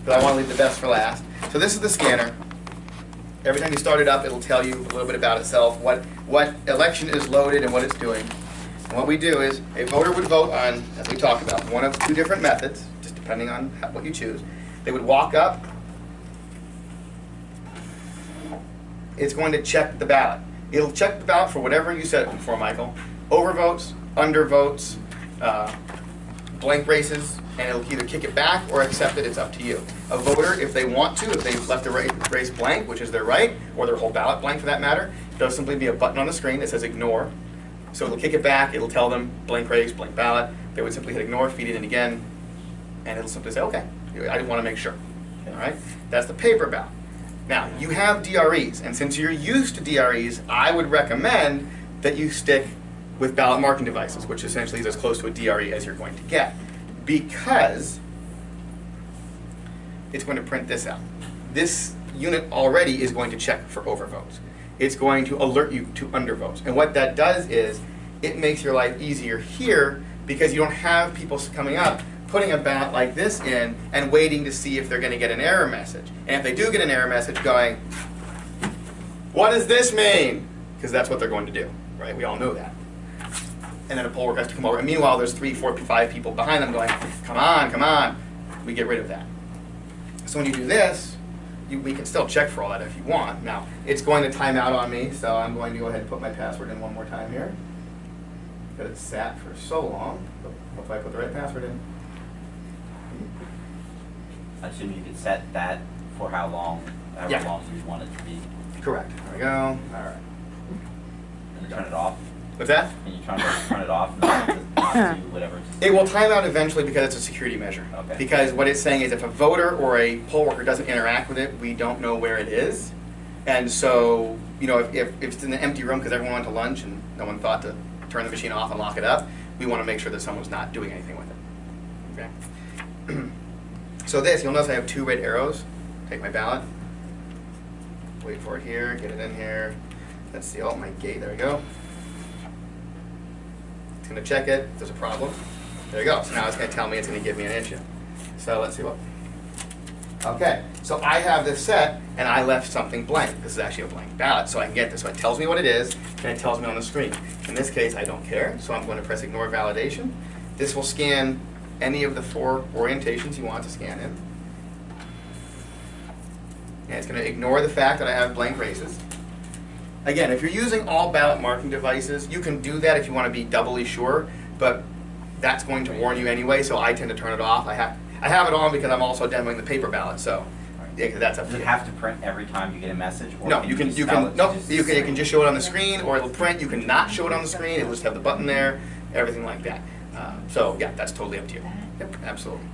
but I want to leave the best for last. So this is the scanner. Every time you start it up, it'll tell you a little bit about itself, what election is loaded and what it's doing. And what we do is, a voter would vote on, as we talked about, one of 2 different methods, just depending on what you choose. They would walk up. It's going to check the ballot. It'll check the ballot for whatever you said it before, Michael. Overvotes, undervotes, blank races, and it'll either kick it back or accept it. It's up to you. A voter, if they want to, if they've left a race blank, which is their right, or their whole ballot blank for that matter, there'll simply be a button on the screen that says ignore. So it'll kick it back, it'll tell them blank race, blank ballot. They would simply hit ignore, feed it in again, and it'll simply say, okay, I want to make sure. All right? That's the paper ballot. Now, you have DREs, and since you're used to DREs, I would recommend that you stick with ballot marking devices, which essentially is as close to a DRE as you're going to get, because it's going to print this out. This unit already is going to check for overvotes. It's going to alert you to undervotes. And what that does is it makes your life easier here because you don't have people coming up, putting a ballot like this in and waiting to see if they're going to get an error message. And if they do get an error message going, what does this mean? Because that's what they're going to do, right? We all know that. And then a poll worker has to come over. And meanwhile, there's 3, 4, 5 people behind them going, come on, come on. We get rid of that. So when you do this, we can still check for all that if you want. Now, it's going to time out on me, so I'm going to go ahead and put my password in one more time here. Because it's sat for so long. Hopefully I put the right password in. I assume you could set that for how long, however long you want it to be. Correct. There we go. All right. And then turn it off. What's that? And you turn it off, not to whatever. It will time out eventually because it's a security measure. Okay. Because what it's saying is if a voter or a poll worker doesn't interact with it, we don't know where it is. And so, if it's in an empty room because everyone went to lunch and no one thought to turn the machine off and lock it up, we want to make sure that someone's not doing anything with it. Okay. So you'll notice I have 2 red arrows. Take my ballot. Wait for it here, get it in here. Let's see, my gate, there we go. It's going to check it, if there's a problem. There you go. So now it's going to tell me it's going to give me an issue. So let's see what. Okay, so I have this set, and I left something blank. This is actually a blank ballot, so I can get this. So it tells me what it is, and it tells me on the screen. In this case, I don't care, so I'm going to press Ignore Validation. This will scan any of the 4 orientations you want to scan in. And it's going to ignore the fact that I have blank races. Again, if you're using all ballot marking devices, you can do that if you want to be doubly sure, but that's going to warn you anyway, so I tend to turn it off. I have it on because I'm also demoing the paper ballot, so yeah, that's up to Does you. it have to print every time you get a message? Or No, you can just show it on the screen, or it'll print. You can not show it on the screen. It'll just have the button there, everything like that. So yeah, that's totally up to you. Yep, absolutely.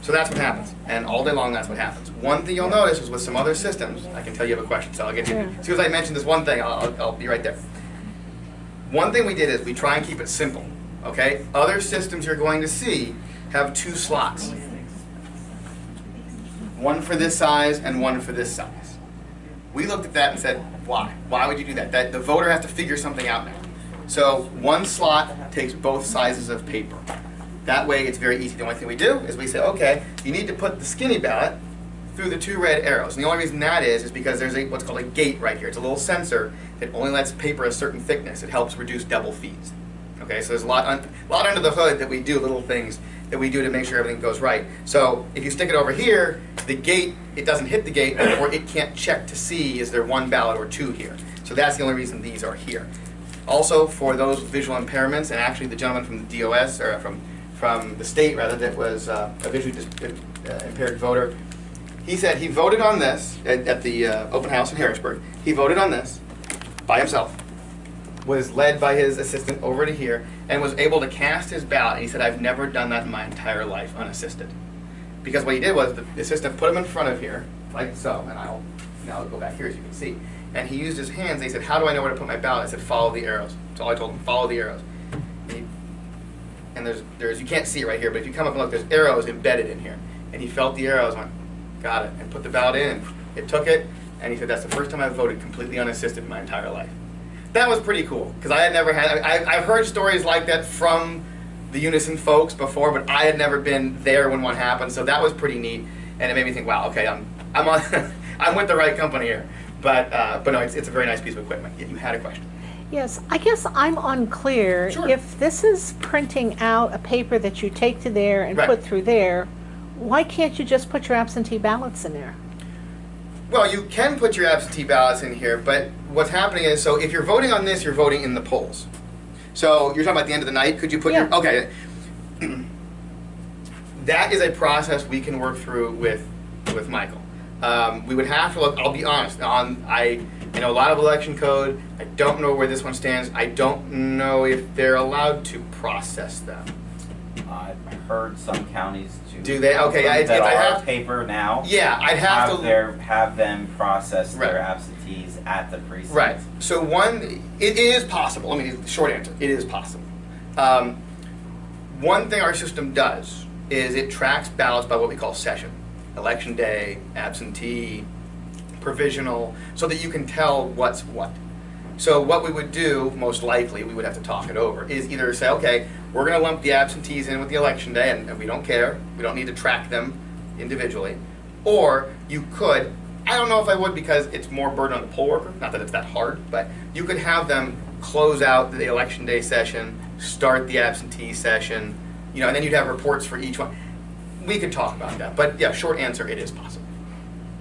So that's what happens, and all day long that's what happens. One thing you'll notice is with some other systems, I can tell you have a question, so I'll get to you. As soon as I mention this one thing, I'll be right there. One thing we did is we try and keep it simple, okay? Other systems you're going to see have 2 slots. One for this size and one for this size. We looked at that and said, why? Why would you do that? The voter has to figure something out now. So one slot takes both sizes of paper. That way it's very easy. The only thing we do is we say, okay, you need to put the skinny ballot through the 2 red arrows. And the only reason that is because there's what's called a gate right here. It's a little sensor that only lets paper a certain thickness. It helps reduce double feeds. Okay, so there's a lot under the hood that we do, little things that we do to make sure everything goes right. So if you stick it over here, the gate, it doesn't hit the gate, or it can't check to see is there 1 ballot or 2 here. So that's the only reason these are here. Also, for those with visual impairments, and actually the gentleman from the DOS, or from the state rather, that was a visually impaired voter, he said he voted on this at the open house in Harrisburg. He voted on this by himself, was led by his assistant over to here, and was able to cast his ballot. And he said, I've never done that in my entire life unassisted. Because what he did was the assistant put him in front of here, like so, and I'll go back here as you can see. And he used his hands, and he said, how do I know where to put my ballot? I said, follow the arrows. That's all I told him, follow the arrows. And there's you can't see it right here, but if you come up and look, there's arrows embedded in here. And he felt the arrows, went, got it, and put the ballot in, and it took it, and he said, that's the first time I've voted completely unassisted in my entire life. That was pretty cool, because I had never had, I've heard stories like that from the Unisyn folks before, but I had never been there when one happened, so that was pretty neat, and it made me think, wow, okay, I'm on, I'm with the right company here. But no, it's a very nice piece of equipment. You had a question. Yes, I guess I'm unclear. Sure. If this is printing out a paper that you take to there and Right. put through there, why can't you just put your absentee ballots in there? Well, you can put your absentee ballots in here, but what's happening is, so if you're voting on this, you're voting in the polls. So you're talking about the end of the night, could you put your, Yeah. okay. That is a process we can work through with Michael. We would have to look, I'll be honest, I know a lot of election code, I don't know where this one stands, I don't know if they're allowed to process them. I've heard some counties Do they? Okay, that if I are have- paper now. Yeah, I'd have to... have them process their Right. absentees at the precinct. Right. So it is possible. I mean, the short answer, it is possible. One thing our system does is it tracks ballots by what we call session. Election day, absentee, provisional, so that you can tell what's what. So what we would do, most likely, we would have to talk it over, is either say, okay, we're going to lump the absentees in with the election day, and we don't care. We don't need to track them individually. Or you could, I don't know if I would because it's more burden on the poll worker, not that it's that hard, but you could have them close out the election day session, start the absentee session, and then you'd have reports for each one. We could talk about that, but yeah, short answer, it is possible.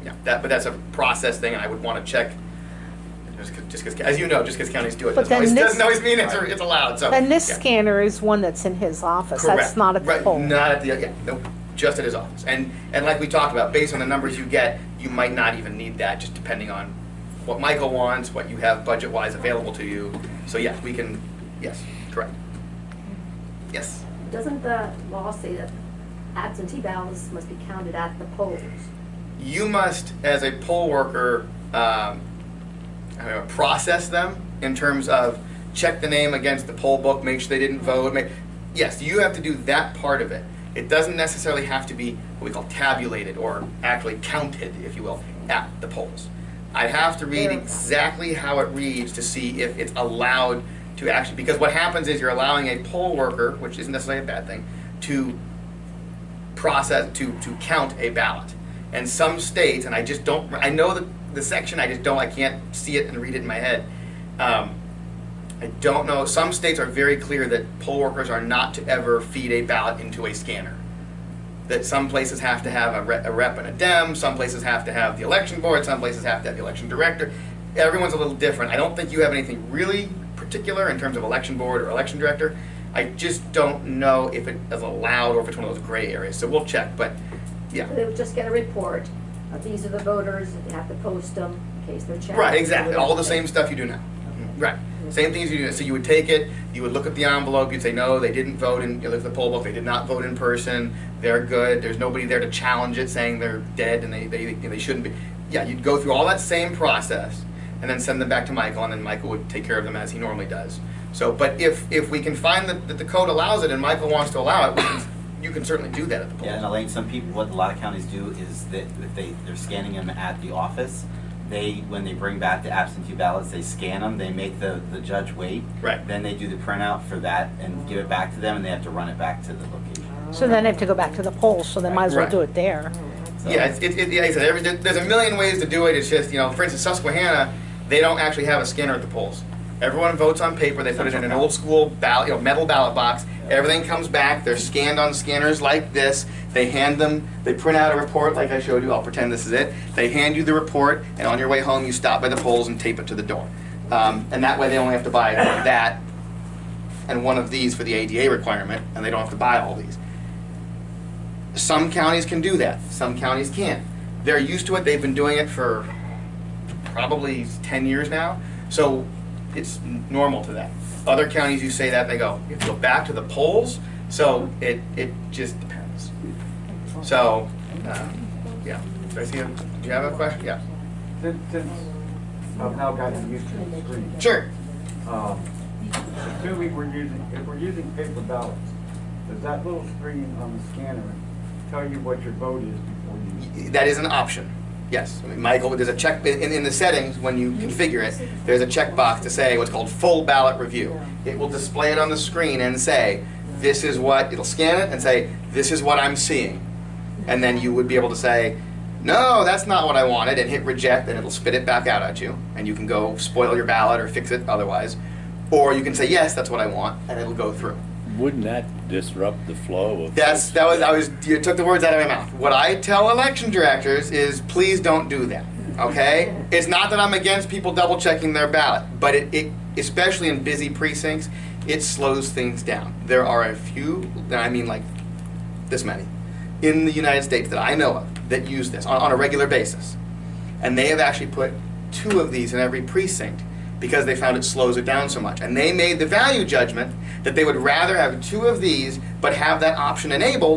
Yeah, but that's a process thing, and I would want to check. Just because, as you know, just because counties do it But doesn't always mean it's allowed. So, And this yeah. scanner is one that's in his office. Correct. That's not at the right. poll. Not at the nope, just at his office. And like we talked about, based on the numbers you get, you might not even need that, just depending on what Michael wants, what you have budget-wise available to you. So yes, we can. Yes, correct. Yes. Doesn't the law say that absentee ballots must be counted at the polls? You must, as a poll worker, process them in terms of check the name against the poll book, make sure they didn't vote. Yes, you have to do that part of it. It doesn't necessarily have to be what we call tabulated or actually counted, if you will, at the polls. I'd have to read exactly how it reads to see if it's allowed to actually, because what happens is you're allowing a poll worker, which isn't necessarily a bad thing, to process, to count a ballot. And some states, and I just don't, I know the section, I can't see it and read it in my head. I don't know, some states are very clear that poll workers are not to ever feed a ballot into a scanner. That some places have to have a rep and a dem, some places have to have the election board, some places have to have the election director. Everyone's a little different. I don't think you have anything really particular in terms of election board or election director. I just don't know if it is allowed or if it's one of those gray areas. So we'll check, but yeah. They would just get a report. These are the voters, they have to post them in case they're checked. Right, exactly. All the same stuff you do now. Right. Same things you do. So you would take it, you would look at the envelope, you'd say, no, they didn't vote in, you look at the poll book, they did not vote in person, they're good, there's nobody there to challenge it saying they're dead and they shouldn't be. Yeah, you'd go through all that same process and then send them back to Michael, and then Michael would take care of them as he normally does. So, but if we can find that the code allows it and Michael wants to allow it, you can certainly do that at the polls. Yeah, and Elaine, some people, what a lot of counties do is that if they're scanning them at the office, when they bring back the absentee ballots, they scan them, they make the judge wait. Right. Then they do the printout for that and give it back to them, and they have to run it back to the location. So then they have to go back to the polls, so they might as well Right. do it there. So, Yeah, there's a million ways to do it. It's just, for instance, Susquehanna, they don't actually have a scanner at the polls. Everyone votes on paper. They put it in an old school ballot, metal ballot box. Everything comes back. They're scanned on scanners like this. They hand them. They print out a report like I showed you. I'll pretend this is it. They hand you the report, and on your way home, you stop by the polls and tape it to the door. And that way, they only have to buy that and one of these for the ADA requirement, and they don't have to buy all these. Some counties can do that. Some counties can't. They're used to it. They've been doing it for probably 10 years now. So it's normal to them. Other counties, you say that, they go, you have to go back to the polls. So it just depends. So, yeah. Do I see do you have a question? Yeah. Since I've now gotten used to the screen. Sure. Assuming if we're using paper ballots, does that little screen on the scanner tell you what your vote is before you? That is an option. Yes. I mean, Michael, there's a check in the settings when you configure it. There's a checkbox to say what's called full ballot review. It will display it on the screen and say, this is what, it'll scan it and say, this is what I'm seeing. And then you would be able to say, no, that's not what I wanted, and hit reject, and it'll spit it back out at you. And you can go spoil your ballot or fix it otherwise. Or you can say, yes, that's what I want, and it'll go through. Wouldn't that disrupt the flow of? You took the words out of my mouth. What I tell election directors is, please don't do that. Okay? It's not that I'm against people double checking their ballot, but it especially in busy precincts, it slows things down. There are a few, and I mean like this many, in the United States that I know of that use this on a regular basis. And they have actually put 2 of these in every precinct because they found it slows it down so much. And they made the value judgment that they would rather have 2 of these but have that option enabled